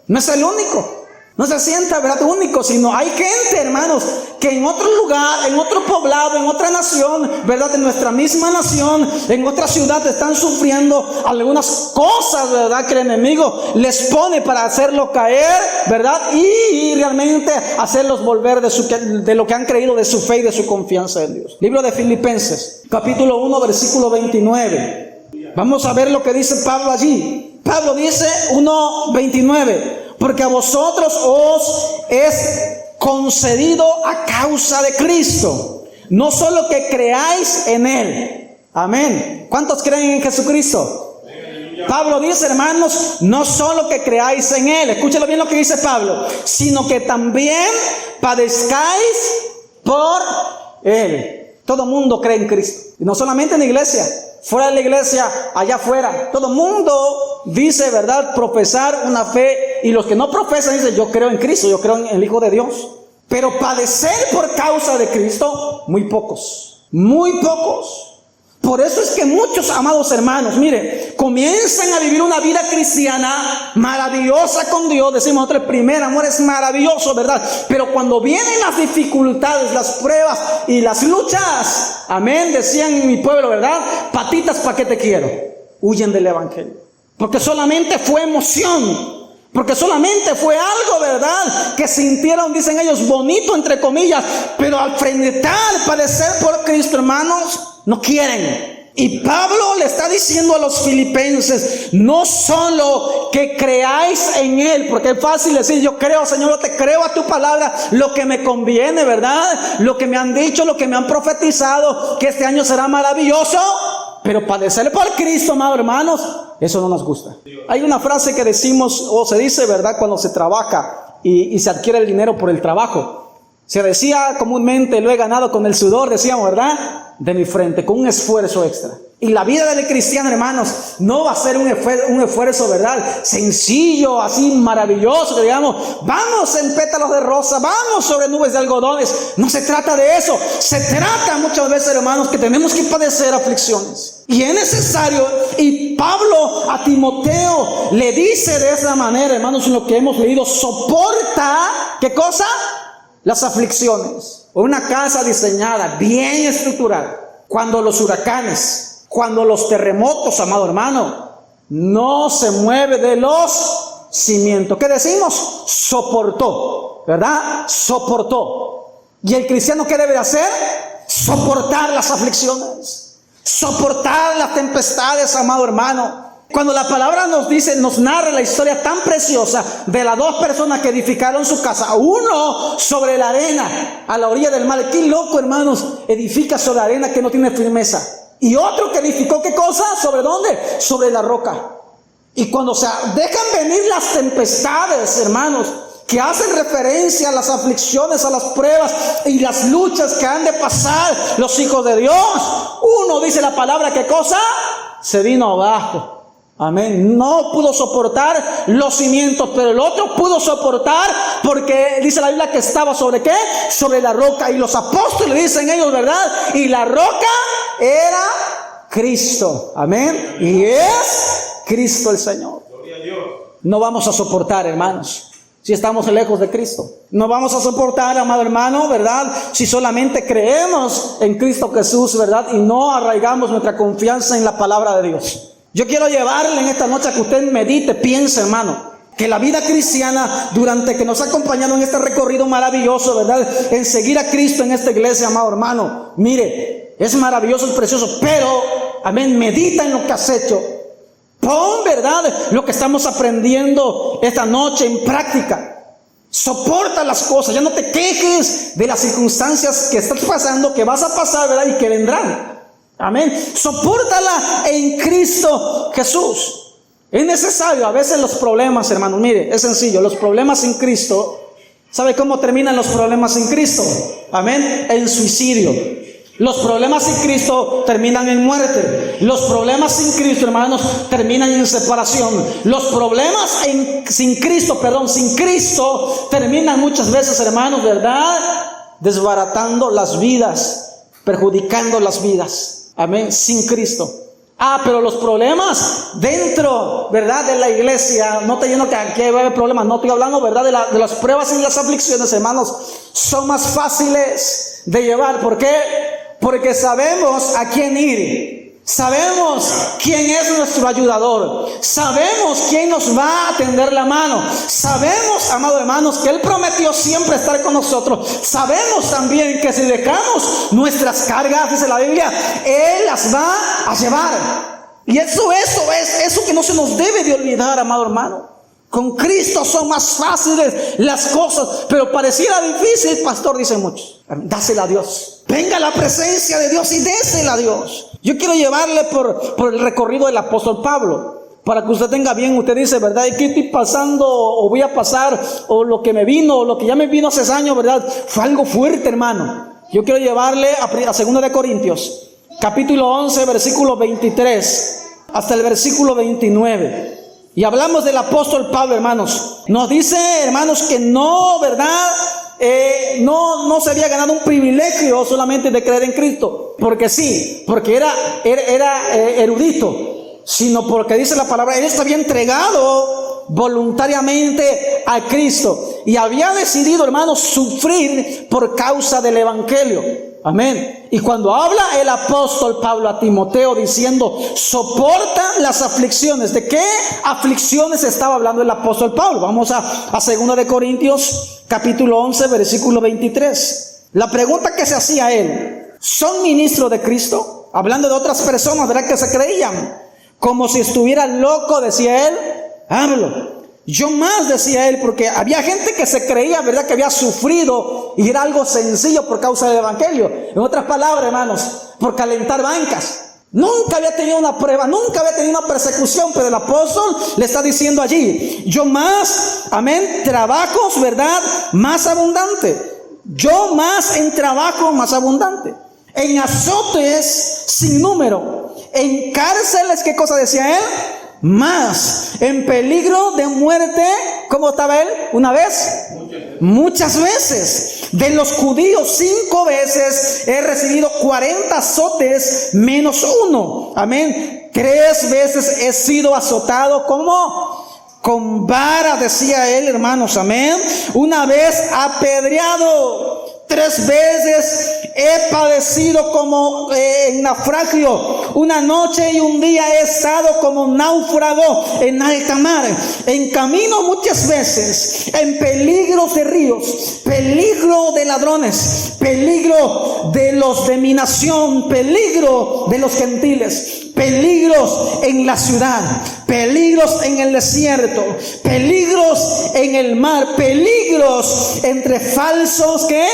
no es el único. No se sienta, ¿verdad?, único, sino hay gente, hermanos, que en otro lugar, en otro poblado, en otra nación, ¿verdad?, de nuestra misma nación, en otra ciudad, están sufriendo algunas cosas, ¿verdad?, que el enemigo les pone para hacerlos caer, ¿verdad?, y realmente hacerlos volver de lo que han creído, de su fe y de su confianza en Dios. Libro de Filipenses, capítulo 1, versículo 29. Vamos a ver lo que dice Pablo allí. Pablo dice 1:29. Porque a vosotros os es concedido a causa de Cristo, no solo que creáis en Él. Amén. ¿Cuántos creen en Jesucristo? Pablo dice, hermanos, no solo que creáis en Él, escúchalo bien lo que dice Pablo, sino que también padezcáis por Él. Todo mundo cree en Cristo, y no solamente en la iglesia, fuera de la iglesia, allá afuera. Todo mundo dice, ¿verdad?, profesar una fe, y los que no profesan dicen, yo creo en Cristo, yo creo en el Hijo de Dios. Pero padecer por causa de Cristo, muy pocos, muy pocos. Por eso es que muchos, amados hermanos, mire, comienzan a vivir una vida cristiana maravillosa con Dios. Decimos nosotros, el primer amor es maravilloso, ¿verdad? Pero cuando vienen las dificultades, las pruebas y las luchas, amén, decían en mi pueblo, ¿verdad?, patitas, ¿para qué te quiero? Huyen del evangelio. Porque solamente fue emoción, porque solamente fue algo, ¿verdad?, que sintieron, dicen ellos, bonito, entre comillas, pero al enfrentar, padecer por Cristo, hermanos, no quieren. Y Pablo le está diciendo a los filipenses, no solo que creáis en Él, porque es fácil decir, yo creo, Señor, yo te creo a tu palabra, lo que me conviene, ¿verdad? Lo que me han dicho, lo que me han profetizado, que este año será maravilloso, pero padecer por Cristo, amados hermanos, eso no nos gusta. Hay una frase que decimos, o se dice, ¿verdad? Cuando se trabaja y se adquiere el dinero por el trabajo. Se decía comúnmente, lo he ganado con el sudor, decíamos, ¿verdad? De mi frente, con un esfuerzo extra. Y la vida del cristiano, hermanos, no va a ser un esfuerzo, ¿verdad? Sencillo, así maravilloso, que digamos, vamos en pétalos de rosa, vamos sobre nubes de algodones. No se trata de eso. Se trata muchas veces, hermanos, que tenemos que padecer aflicciones. Y es necesario, y Pablo a Timoteo le dice de esa manera, hermanos, en lo que hemos leído, soporta, ¿qué cosa? Las aflicciones. Una casa diseñada, bien estructurada, cuando los huracanes, cuando los terremotos, amado hermano, no se mueve de los cimientos. ¿Qué decimos? Soportó, ¿verdad? Soportó. ¿Y el cristiano qué debe de hacer? Soportar las aflicciones, soportar las tempestades, amado hermano. Cuando la palabra nos dice, nos narra la historia tan preciosa de las dos personas que edificaron su casa, uno sobre la arena a la orilla del mar. Qué loco, hermanos, edifica sobre la arena que no tiene firmeza. Y otro que edificó, ¿qué cosa? ¿Sobre dónde? Sobre la roca. Y cuando se dejan venir las tempestades, hermanos, que hacen referencia a las aflicciones, a las pruebas y las luchas que han de pasar los hijos de Dios, uno dice la palabra, ¿qué cosa? Se vino abajo. Amén. No pudo soportar los cimientos, pero el otro pudo soportar porque dice la Biblia que estaba sobre ¿qué? Sobre la roca. Y los apóstoles dicen ellos, ¿verdad? Y la roca era Cristo. Amén. Y es Cristo el Señor. No vamos a soportar, hermanos, si estamos lejos de Cristo. No vamos a soportar, amado hermano, ¿verdad? Si solamente creemos en Cristo Jesús, ¿verdad? Y no arraigamos nuestra confianza en la palabra de Dios. Yo quiero llevarle en esta noche a que usted medite, piense, hermano, que la vida cristiana, durante que nos ha acompañado en este recorrido maravilloso, ¿verdad? En seguir a Cristo en esta iglesia, amado hermano, mire, es maravilloso, es precioso, pero, amén, medita en lo que has hecho. Pon, ¿verdad?, lo que estamos aprendiendo esta noche en práctica. Soporta las cosas, ya no te quejes de las circunstancias que estás pasando, que vas a pasar, ¿verdad? Y que vendrán. Amén. Sopórtala en Cristo Jesús. Es necesario, a veces los problemas, hermanos, mire, es sencillo, los problemas en Cristo, ¿sabe cómo terminan los problemas en Cristo? Amén. En suicidio. Los problemas sin Cristo terminan en muerte. Los problemas sin Cristo, hermanos, terminan en separación. Los problemas sin Cristo terminan muchas veces, hermanos, ¿verdad? Desbaratando las vidas, perjudicando las vidas. Amén, sin Cristo. Pero los problemas dentro, ¿verdad?, de la iglesia, no te lleno que aquí va a haber problemas, no estoy hablando, ¿verdad?, de las pruebas y las aflicciones, hermanos, son más fáciles de llevar. ¿Por qué? Porque sabemos a quién ir. Sabemos quién es nuestro ayudador. Sabemos quién nos va a tender la mano. Sabemos, amados hermanos, que Él prometió siempre estar con nosotros. Sabemos también que si dejamos nuestras cargas, dice la Biblia, Él las va a llevar. Y eso es eso que no se nos debe de olvidar, amado hermano. Con Cristo son más fáciles las cosas, pero pareciera difícil, pastor, dicen muchos. Dásela a Dios. Venga a la presencia de Dios y désela a Dios. Yo quiero llevarle por el recorrido del apóstol Pablo, para que usted tenga bien, usted dice, ¿verdad? ¿Qué estoy pasando o voy a pasar? O lo que me vino, o lo que ya me vino hace años, ¿verdad? Fue algo fuerte, hermano. Yo quiero llevarle a 2 de Corintios, capítulo 11, versículo 23, hasta el versículo 29. Y hablamos del apóstol Pablo, hermanos. Nos dice, hermanos, que no, ¿verdad? No se había ganado un privilegio solamente de creer en Cristo, porque sí, porque era erudito, sino porque dice la palabra, él se había entregado voluntariamente a Cristo y había decidido, hermanos, sufrir por causa del evangelio. Amén. Y cuando habla el apóstol Pablo a Timoteo diciendo, soporta las aflicciones, ¿de qué aflicciones estaba hablando el apóstol Pablo? Vamos a 2 de Corintios, capítulo 11, versículo 23. La pregunta que se hacía él, ¿son ministros de Cristo? hablando de otras personas, ¿verdad?, que se creían. Como si estuviera loco, decía él, hablo. Yo más, decía él, porque había gente que se creía, ¿verdad?, que había sufrido y era algo sencillo por causa del evangelio. En otras palabras, hermanos, por calentar bancas. Nunca había tenido una prueba, nunca había tenido una persecución, pero el apóstol le está diciendo allí, yo más, amén, trabajos, ¿verdad?, más abundante. Yo más en trabajo más abundante. En azotes sin número. En cárceles, ¿qué cosa decía él? Más. En peligro de muerte, ¿cómo estaba él? ¿Una vez? Muchas veces. De los judíos 5 veces he recibido 40 azotes menos 1. Amén. 3 veces he sido azotado como con vara, decía él, hermanos. Amén. Una vez apedreado. 3 veces he padecido como en naufragio. Una noche y un día he estado como náufrago en alta mar. En camino muchas veces. En peligros de ríos. Peligro de ladrones. Peligro de los de mi nación. Peligro de los gentiles. Peligros en la ciudad. Peligros en el desierto. Peligros en el mar. Peligros entre falsos, ¿qué?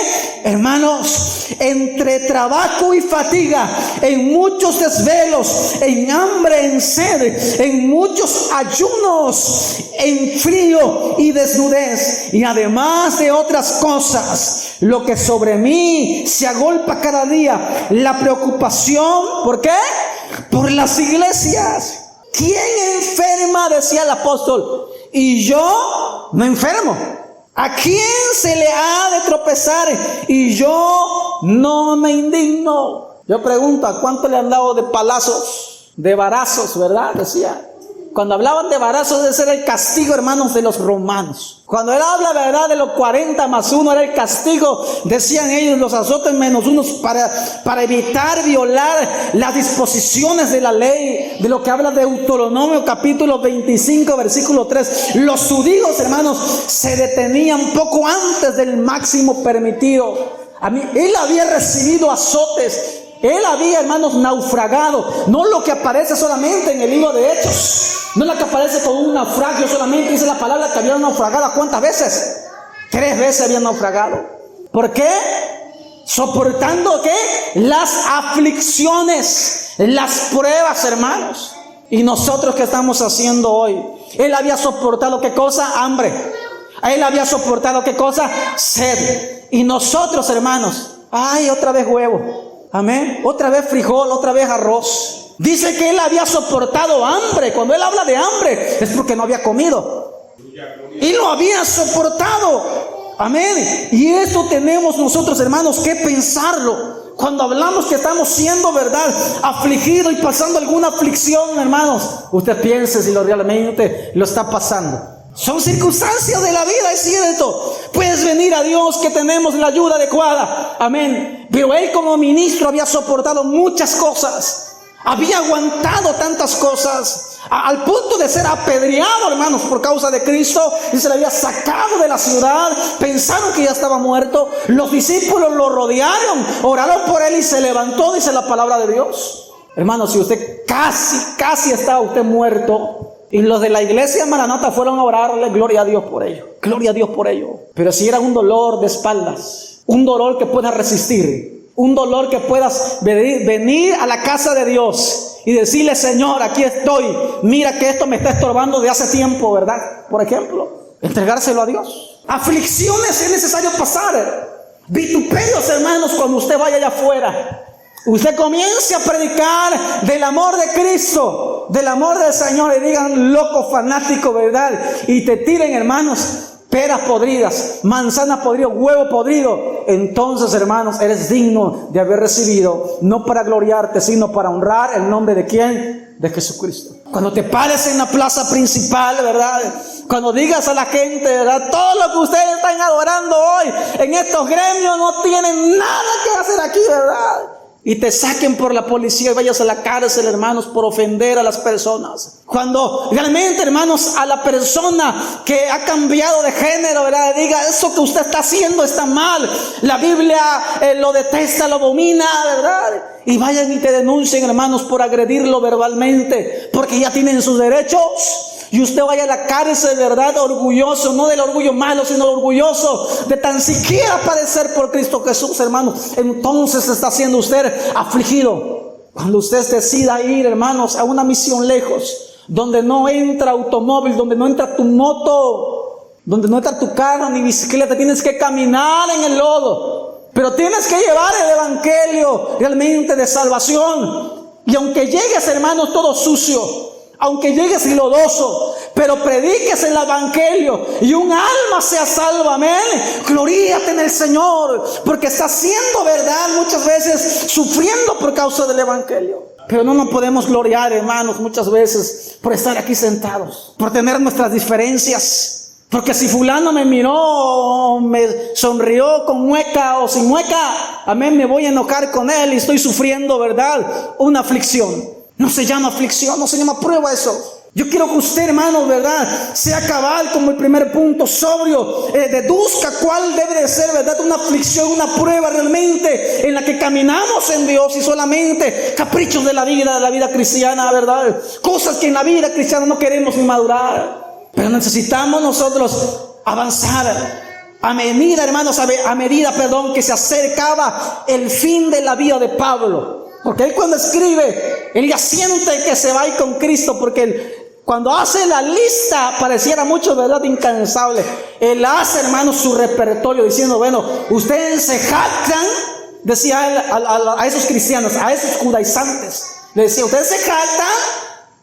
Hermanos, entre trabajo y fatiga, en muchos desvelos, en hambre, en sed, en muchos ayunos, en frío y desnudez, y además de otras cosas, lo que sobre mí se agolpa cada día, la preocupación, ¿por qué? Por las iglesias. ¿Quién enferma?, decía el apóstol, y yo no enfermo. ¿A quién se le ha de tropezar y yo no me indigno? Yo pregunto, ¿a cuánto le han dado de palazos, de varazos, verdad? Decía. Cuando hablaban de varazos, ese era el castigo, hermanos, de los romanos. Cuando él habla, verdad, de los 40 más 1 era el castigo, decían ellos, los azotes menos 1 para evitar violar las disposiciones de la ley, de lo que habla de Deuteronomio capítulo 25 versículo 3. Los judíos, hermanos, se detenían poco antes del máximo permitido. Él había recibido azotes. Él había, hermanos, naufragado. No lo que aparece solamente en el libro de Hechos. No lo que aparece con un naufragio solamente. Dice la palabra que había naufragado. ¿Cuántas veces? 3 veces había naufragado. ¿Por qué? Soportando, ¿qué? Las aflicciones, las pruebas, hermanos. Y nosotros, ¿qué estamos haciendo hoy? Él había soportado, ¿qué cosa? Hambre. Él había soportado, ¿qué cosa? Sed. Y nosotros, hermanos, ay, otra vez huevo. Amén. Otra vez frijol, otra vez arroz. Dice que él había soportado hambre. Cuando él habla de hambre es porque no había comido. Y lo había soportado. Amén. Y esto tenemos nosotros, hermanos, que pensarlo. Cuando hablamos que estamos siendo, verdad, afligidos y pasando alguna aflicción, hermanos, usted piense si lo realmente lo está pasando. Son circunstancias de la vida, es cierto. Puedes venir a Dios, que tenemos la ayuda adecuada. Amén. Pero él como ministro había soportado muchas cosas. Había aguantado tantas cosas. Al punto de ser apedreado, hermanos, por causa de Cristo. Y se le había sacado de la ciudad. Pensaron que ya estaba muerto. Los discípulos lo rodearon, oraron por él y se levantó, dice la palabra de Dios. Hermanos, si usted casi estaba usted muerto, y los de la iglesia Maranata fueron a orarle, gloria a Dios por ello. Gloria a Dios por ello. Pero si era un dolor de espaldas, un dolor que puedas resistir, un dolor que puedas venir a la casa de Dios y decirle, Señor, aquí estoy. Mira que esto me está estorbando de hace tiempo, ¿verdad? Por ejemplo, entregárselo a Dios. Aflicciones es necesario pasar. Vituperios, hermanos, cuando usted vaya allá afuera. Usted comience a predicar del amor de Cristo, del amor del Señor, y digan, loco fanático, ¿verdad? Y te tiren, hermanos, peras podridas, manzanas podridas, huevo podrido. Entonces, hermanos, eres digno de haber recibido, no para gloriarte, sino para honrar el nombre de ¿quién? De Jesucristo. Cuando te pares en la plaza principal, ¿verdad? Cuando digas a la gente, ¿verdad? Todo lo que ustedes están adorando hoy en estos gremios no tienen nada que hacer aquí, ¿verdad? y te saquen por la policía y vayas a la cárcel, hermanos, por ofender a las personas. Cuando realmente, hermanos, a la persona que ha cambiado de género, ¿verdad?, diga, eso que usted está haciendo está mal, la Biblia lo detesta, lo abomina, ¿verdad? Y vayan y te denuncien, hermanos, por agredirlo verbalmente, porque ya tienen sus derechos. Y usted vaya a la cárcel, ¿verdad?, orgulloso, no del orgullo malo, sino orgulloso de tan siquiera padecer por Cristo Jesús, hermanos. Entonces está siendo usted afligido. Cuando usted decida ir, hermanos, a una misión lejos, donde no entra automóvil, donde no entra tu moto, donde no entra tu carro ni bicicleta, tienes que caminar en el lodo, pero tienes que llevar el evangelio realmente de salvación. Y aunque llegues, hermanos, todo sucio, aunque llegues lodoso, pero prediques el evangelio y un alma sea salva, amén, gloríate en el Señor, porque está siendo, verdad, muchas veces sufriendo por causa del evangelio. Pero no nos podemos gloriar, hermanos, muchas veces por estar aquí sentados, por tener nuestras diferencias, porque si fulano me miró, me sonrió con mueca o sin mueca, amén, me voy a enojar con él y estoy sufriendo, verdad, una aflicción. No se llama aflicción, no se llama prueba eso. Yo quiero que usted, hermano, ¿verdad?, sea cabal como el primer punto, sobrio, deduzca cuál debe de ser, ¿verdad?, una aflicción, una prueba realmente en la que caminamos en Dios y solamente caprichos de la vida cristiana, ¿verdad? Cosas que en la vida cristiana no queremos ni madurar. Pero necesitamos nosotros avanzar. A medida, hermanos, que se acercaba el fin de la vida de Pablo. Porque él cuando escribe, él ya siente que se va a ir con Cristo, porque él, cuando hace la lista, pareciera mucho, ¿verdad?, incansable. Él hace, hermanos, su repertorio diciendo, bueno, ustedes se jactan, decía él a esos cristianos, a esos judaizantes, le decía, ustedes se jactan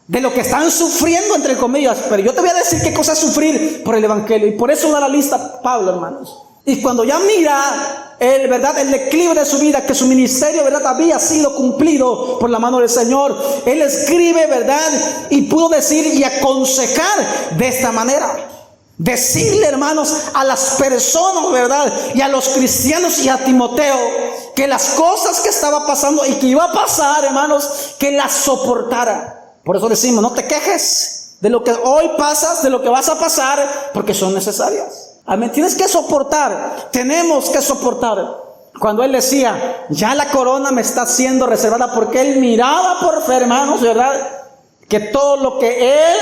de lo que están sufriendo, entre comillas, pero yo te voy a decir qué cosa es sufrir por el evangelio. Y por eso da la lista Pablo, hermanos. Y cuando ya mira el, ¿verdad?, el declive de su vida, que su ministerio, ¿verdad?, había sido cumplido por la mano del Señor, él escribe, ¿verdad?, y pudo decir y aconsejar de esta manera. Decirle, hermanos, a las personas, ¿verdad?, y a los cristianos y a Timoteo, que las cosas que estaba pasando y que iba a pasar, hermanos, que las soportara. Por eso decimos, no te quejes de lo que hoy pasas, de lo que vas a pasar, porque son necesarias. Amén. Tienes que soportar, tenemos que soportar. Cuando él decía, ya la corona me está siendo reservada, porque él miraba por fe, hermanos, ¿verdad?, que todo lo que él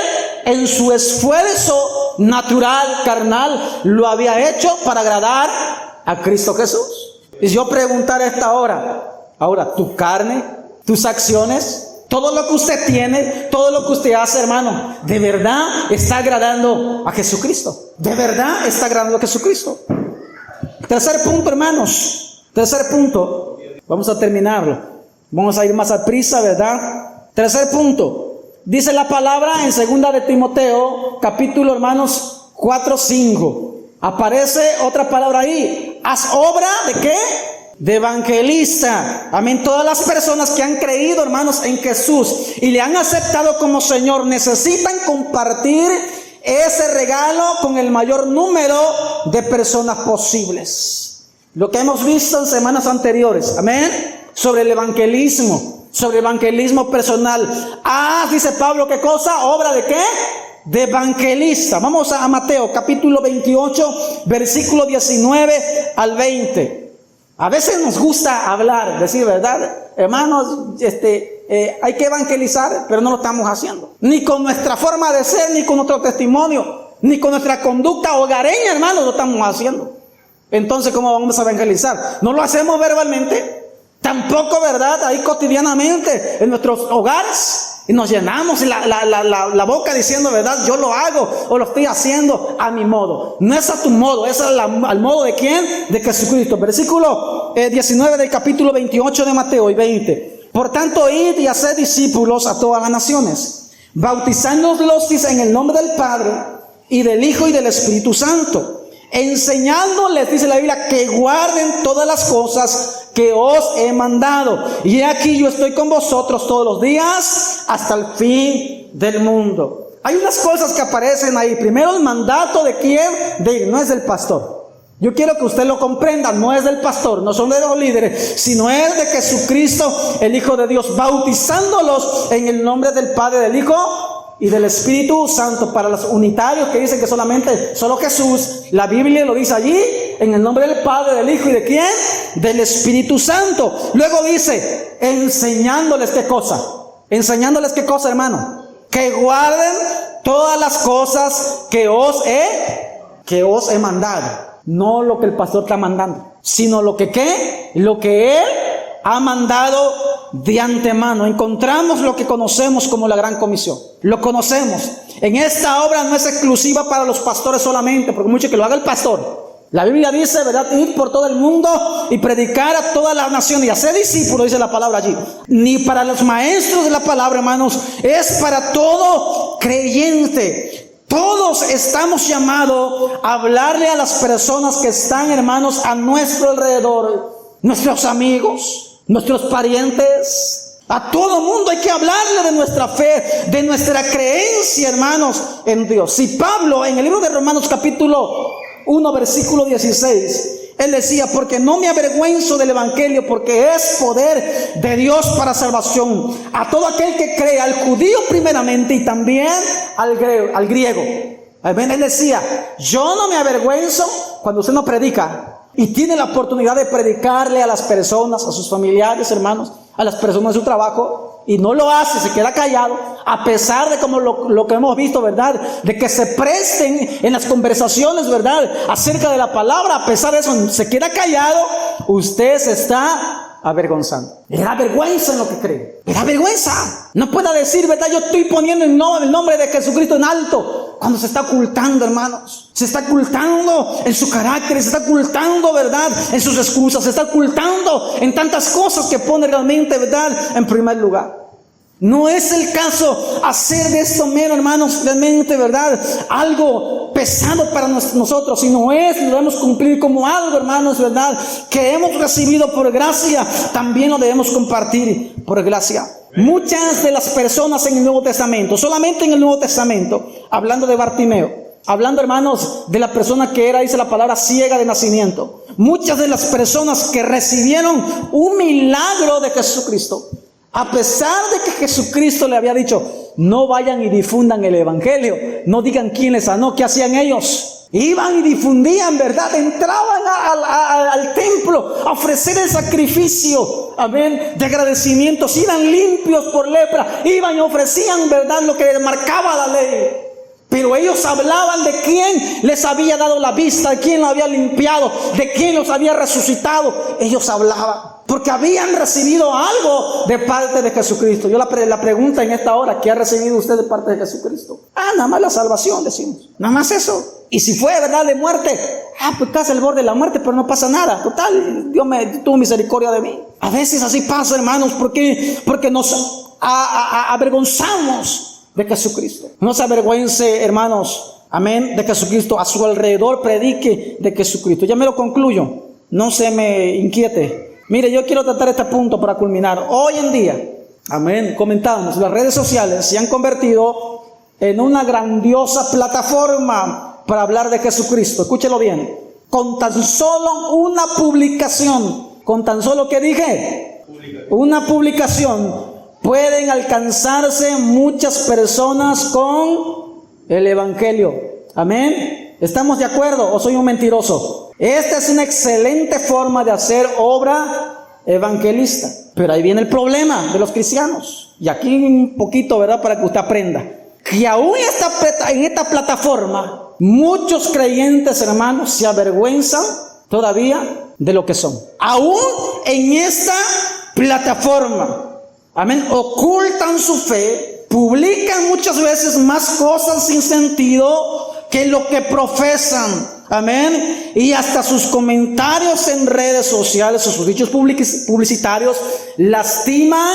en su esfuerzo natural, carnal, lo había hecho para agradar a Cristo Jesús. Y yo preguntar a esta hora, ahora, tu carne, tus acciones, todo lo que usted tiene, todo lo que usted hace, hermano, ¿de verdad está agradando a Jesucristo? ¿De verdad está agradando a Jesucristo? Tercer punto, hermanos. Tercer punto. Vamos a terminarlo. Vamos a ir más a prisa, ¿verdad? Tercer punto. Dice la palabra en 2 de Timoteo, capítulo, hermanos, 4:5. Aparece otra palabra ahí. Haz obra ¿de qué? De evangelista. Amén. Todas las personas que han creído, hermanos, en Jesús y le han aceptado como Señor, necesitan compartir ese regalo con el mayor número de personas posibles. Lo que hemos visto en semanas anteriores, amén, sobre el evangelismo personal. Dice Pablo, ¿qué cosa? ¿Obra de qué? De evangelista. Vamos a Mateo capítulo 28, versículo 19 al 20. A veces nos gusta hablar, decir, ¿verdad? Hermanos, hay que evangelizar, pero no lo estamos haciendo. Ni con nuestra forma de ser, ni con nuestro testimonio, ni con nuestra conducta hogareña, hermanos, lo estamos haciendo. Entonces, ¿cómo vamos a evangelizar? No lo hacemos verbalmente, tampoco, ¿verdad?, ahí cotidianamente en nuestros hogares. Y nos llenamos la boca diciendo, ¿verdad?, yo lo hago o lo estoy haciendo a mi modo. No es a tu modo, es al modo ¿de quién? De Jesucristo. Versículo 19 del capítulo 28 de Mateo y 20. Por tanto, id y haced discípulos a todas las naciones, bautizándolos en el nombre del Padre y del Hijo y del Espíritu Santo, enseñándoles, dice la Biblia, que guarden todas las cosas que os he mandado. Y aquí yo estoy con vosotros todos los días hasta el fin del mundo. Hay unas cosas que aparecen ahí. Primero, el mandato de quién, de ir, no es del pastor. Yo quiero que usted lo comprenda, no es del pastor, no son de los líderes, sino es de Jesucristo, el Hijo de Dios, bautizándolos en el nombre del Padre, del Hijo y del Espíritu Santo. Para los unitarios que dicen que solo Jesús, la Biblia lo dice allí, en el nombre del Padre, del Hijo y de ¿quién? Del Espíritu Santo. Luego dice, enseñándoles ¿qué cosa? Enseñándoles ¿qué cosa, hermano? Que guarden todas las cosas que os he mandado. No lo que el pastor está mandando, sino lo que ¿qué? Lo que él ha mandado de antemano. Encontramos lo que conocemos como la Gran Comisión. Lo conocemos. En esta obra no es exclusiva para los pastores solamente, porque mucho que lo haga el pastor. La Biblia dice, ¿verdad? Ir por todo el mundo y predicar a todas las naciones y hacer discípulos, dice la palabra allí. Ni para los maestros de la palabra, hermanos, es para todo creyente. Todos estamos llamados a hablarle a las personas que están, hermanos, a nuestro alrededor, nuestros amigos, nuestros parientes. A todo mundo hay que hablarle de nuestra fe, de nuestra creencia, hermanos, en Dios. Si Pablo, en el libro de Romanos capítulo 1, versículo 16, él decía, porque no me avergüenzo del evangelio, porque es poder de Dios para salvación a todo aquel que cree, al judío primeramente y también al griego. Él decía, yo no me avergüenzo cuando usted no predica y tiene la oportunidad de predicarle a las personas, a sus familiares, hermanos, a las personas de su trabajo, y no lo hace, se queda callado, a pesar de como lo que hemos visto, ¿verdad? De que se presten en las conversaciones, ¿verdad? Acerca de la palabra, a pesar de eso, se queda callado, usted se está avergonzando. Le da vergüenza en lo que cree. Le da vergüenza. No pueda decir, ¿verdad? Yo estoy poniendo el nombre de Jesucristo en alto, cuando se está ocultando, hermanos. Se está ocultando en su carácter, se está ocultando, ¿verdad? En sus excusas, se está ocultando en tantas cosas que pone realmente, ¿verdad? En primer lugar. No es el caso hacer de esto mero, hermanos, realmente, ¿verdad? Algo pesado para nosotros, sino es, lo debemos cumplir como algo, hermanos, ¿verdad? Que hemos recibido por gracia, también lo debemos compartir por gracia. Muchas de las personas en el Nuevo Testamento, solamente en el Nuevo Testamento, hablando de Bartimeo, hablando, hermanos, de la persona que era, dice la palabra, ciega de nacimiento. Muchas de las personas que recibieron un milagro de Jesucristo, a pesar de que Jesucristo le había dicho, no vayan y difundan el evangelio, no digan quién les sanó, ¿qué hacían ellos? Iban y difundían, ¿verdad? Entraban al templo a ofrecer el sacrificio, amén, de agradecimiento. Si eran limpios por lepra, iban y ofrecían, ¿verdad? Lo que marcaba la ley. Pero ellos hablaban de quién les había dado la vista, de quién lo había limpiado, de quién los había resucitado. Ellos hablaban porque habían recibido algo de parte de Jesucristo. Yo la pregunta en esta hora, ¿qué ha recibido usted de parte de Jesucristo? Nada más la salvación, decimos. Nada más eso. Y si fue, ¿verdad?, de muerte, pues estás al borde de la muerte, pero no pasa nada. Total, Dios tuvo misericordia de mí. A veces así pasa, hermanos, porque nos avergonzamos de Jesucristo. No se avergüence, hermanos, amén, de Jesucristo. A su alrededor predique de Jesucristo. Ya me lo concluyo, no se me inquiete. Mire, yo quiero tratar este punto para culminar. Hoy en día, amén, comentábamos, las redes sociales se han convertido en una grandiosa plataforma para hablar de Jesucristo. Escúchelo bien. Con tan solo una publicación, con tan solo, ¿qué dije? Una publicación, pueden alcanzarse muchas personas con el evangelio. Amén. ¿Estamos de acuerdo o soy un mentiroso? Esta es una excelente forma de hacer obra evangelista. Pero ahí viene el problema de los cristianos. Y aquí un poquito, ¿verdad?, para que usted aprenda. Que aún en esta plataforma, muchos creyentes, hermanos, se avergüenzan todavía de lo que son. Aún en esta plataforma, amén, ocultan su fe, publican muchas veces más cosas sin sentido que lo que profesan, amén, y hasta sus comentarios en redes sociales o sus dichos publicitarios lastiman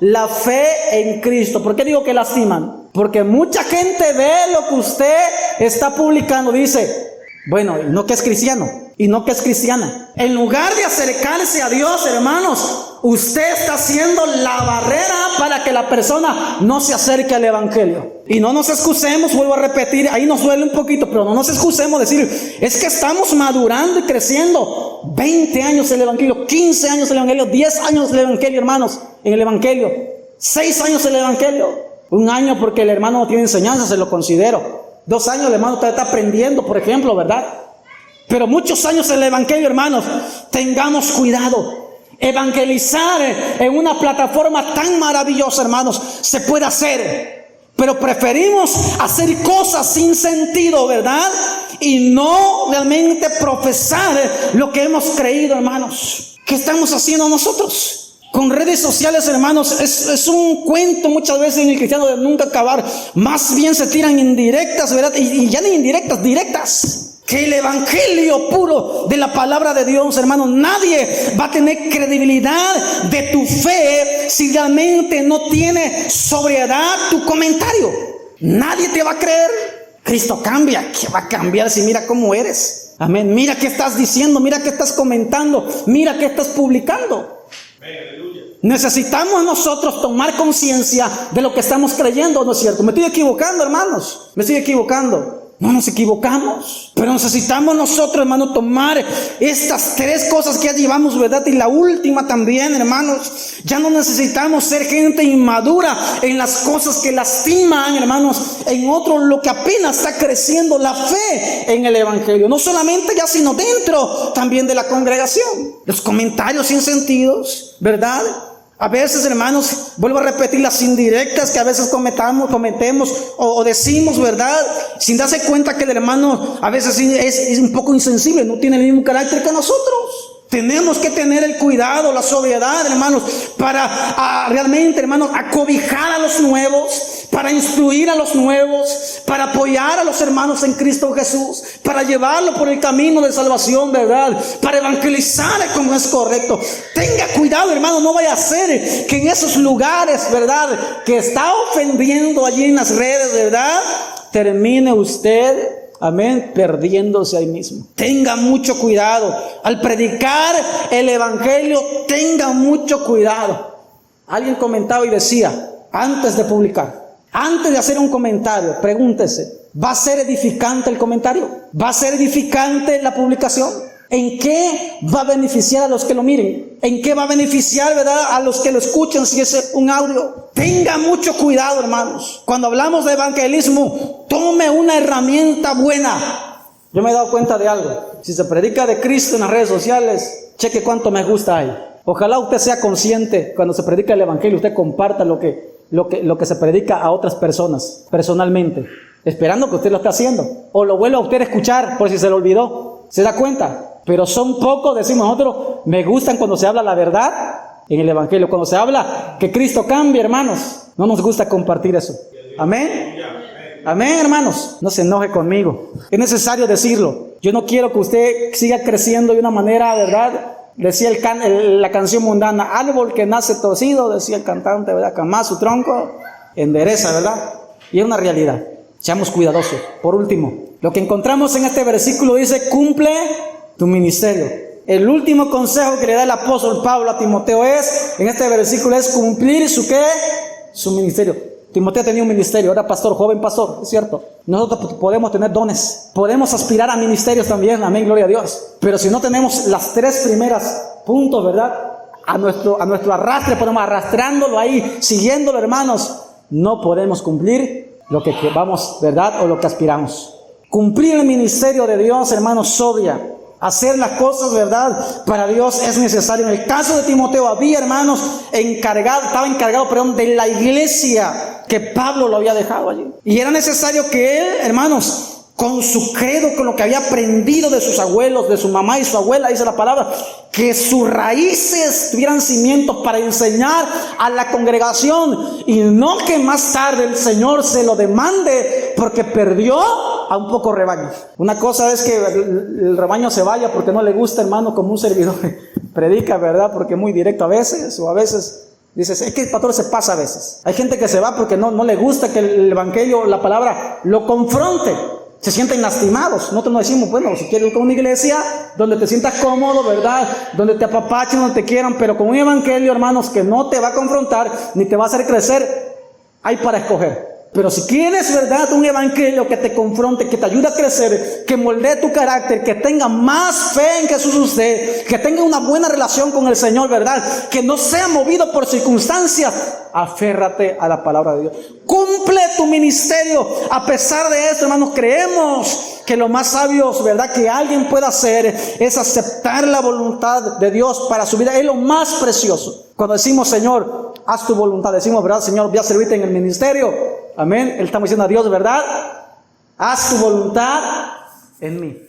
la fe en Cristo. ¿Por qué digo que lastiman? Porque mucha gente ve lo que usted está publicando, dice, bueno, ¿no que es cristiano? y no que es cristiana. En lugar de acercarse a Dios, hermanos, usted está haciendo la barrera para que la persona no se acerque al evangelio. Y no nos excusemos, vuelvo a repetir, ahí nos duele un poquito, pero no nos excusemos decir, es que estamos madurando y creciendo. 20 años el evangelio, 15 años el evangelio, 10 años el evangelio, hermanos, en el evangelio, 6 años el evangelio, 1 año porque el hermano no tiene enseñanza, se lo considero. 2 años el hermano está aprendiendo, por ejemplo, ¿verdad? Pero muchos años el evangelio, hermanos, tengamos cuidado. Evangelizar en una plataforma tan maravillosa, hermanos, se puede hacer, pero preferimos hacer cosas sin sentido, ¿verdad? Y no realmente profesar lo que hemos creído, hermanos. ¿Qué estamos haciendo nosotros? Con redes sociales, hermanos, es un cuento muchas veces en el cristiano de nunca acabar. Más bien se tiran indirectas, ¿verdad? Y ya ni indirectas, directas. Que el evangelio puro de la palabra de Dios, hermano, nadie va a tener credibilidad de tu fe si realmente no tiene sobriedad tu comentario. Nadie te va a creer. Cristo cambia. ¿Qué va a cambiar si mira cómo eres? Amén. Mira qué estás diciendo, mira qué estás comentando, mira qué estás publicando. Necesitamos nosotros tomar conciencia de lo que estamos creyendo, ¿no es cierto? Me estoy equivocando, hermanos, me estoy equivocando. No nos equivocamos, pero necesitamos nosotros, hermanos, tomar estas 3 cosas que ya llevamos, ¿verdad? Y la última también, hermanos, ya no necesitamos ser gente inmadura en las cosas que lastiman, hermanos, en otro lo que apenas está creciendo la fe en el evangelio. No solamente ya, sino dentro también de la congregación. Los comentarios sin sentidos, ¿verdad? A veces, hermanos, vuelvo a repetir, las indirectas que a veces cometemos o decimos, ¿verdad? Sin darse cuenta que el hermano a veces es un poco insensible, no tiene el mismo carácter que nosotros. Tenemos que tener el cuidado, la sobriedad, hermanos, para realmente, hermanos, acobijar a los nuevos, para instruir a los nuevos, para apoyar a los hermanos en Cristo Jesús, para llevarlo por el camino de salvación, ¿verdad? Para evangelizar como es correcto. Tenga cuidado, hermano, no vaya a ser que en esos lugares, ¿verdad?, que está ofendiendo allí en las redes, ¿verdad?, termine usted, amén, perdiéndose ahí mismo. Tenga mucho cuidado. Al predicar el evangelio, tenga mucho cuidado. Alguien comentaba y decía, antes de publicar, antes de hacer un comentario, pregúntese, ¿va a ser edificante el comentario? ¿Va a ser edificante la publicación? ¿En qué va a beneficiar a los que lo miren? ¿En qué va a beneficiar, verdad, a los que lo escuchen si es un audio? Tenga mucho cuidado, hermanos. Cuando hablamos de evangelismo, tome una herramienta buena. Yo me he dado cuenta de algo. Si se predica de Cristo en las redes sociales, cheque cuánto me gusta hay. Ojalá usted sea consciente cuando se predica el evangelio, usted comparta lo que se predica a otras personas, personalmente, esperando que usted lo esté haciendo. O lo vuelva a usted a escuchar por si se lo olvidó. ¿Se da cuenta? Pero son pocos, decimos nosotros, me gustan cuando se habla la verdad en el evangelio. Cuando se habla que Cristo cambia, hermanos, no nos gusta compartir eso. Amén. Amén, hermanos. No se enoje conmigo. Es necesario decirlo. Yo no quiero que usted siga creciendo de una manera, ¿verdad? Decía la canción mundana, árbol que nace torcido, decía el cantante, ¿verdad? Jamás su tronco endereza, ¿verdad? Y es una realidad. Seamos cuidadosos. Por último, lo que encontramos en este versículo dice, cumple tu ministerio. El último consejo que le da el apóstol Pablo a Timoteo en este versículo es cumplir su ¿qué? Su ministerio. Timoteo tenía un ministerio, era pastor, joven pastor, es cierto. Nosotros podemos tener dones, podemos aspirar a ministerios también, amén, gloria a Dios. Pero si no tenemos las 3 primeras puntos, ¿verdad? A nuestro arrastre, podemos arrastrándolo ahí, siguiéndolo, hermanos, no podemos cumplir lo que vamos, ¿verdad? O lo que aspiramos. Cumplir el ministerio de Dios, hermanos, sobria. Hacer las cosas, ¿verdad?, para Dios es necesario. En el caso de Timoteo había, hermanos, estaba encargado de la iglesia que Pablo lo había dejado allí. Y era necesario que él, hermanos, con su credo, con lo que había aprendido de sus abuelos, de su mamá y su abuela, dice la palabra, que sus raíces tuvieran cimientos para enseñar a la congregación y no que más tarde el Señor se lo demande porque perdió a un poco rebaño. Una cosa es que el rebaño se vaya porque no le gusta, hermano, como un servidor predica, ¿verdad? Porque es muy directo a veces, o a veces dices, es que el pastor se pasa a veces. Hay gente que se va porque no le gusta que el evangelio, la palabra, lo confronte. Se sienten lastimados. Nosotros nos decimos, bueno, si quieres con una iglesia donde te sientas cómodo, ¿verdad? Donde te apapachen, donde te quieran, pero con un evangelio, hermanos, que no te va a confrontar ni te va a hacer crecer, hay para escoger. Pero si quieres, ¿verdad?, un evangelio que te confronte, que te ayude a crecer, que moldee tu carácter, que tenga más fe en Jesús usted, que tenga una buena relación con el Señor, ¿verdad?, que no sea movido por circunstancias, aférrate a la palabra de Dios. Cumple tu ministerio. A pesar de esto, hermanos, creemos que lo más sabio, ¿verdad?, que alguien pueda hacer es aceptar la voluntad de Dios para su vida. Es lo más precioso. Cuando decimos, Señor, haz tu voluntad, decimos, ¿verdad, Señor, voy a servirte en el ministerio? Amén. Él está diciendo a Dios, ¿verdad? Haz tu voluntad en mí.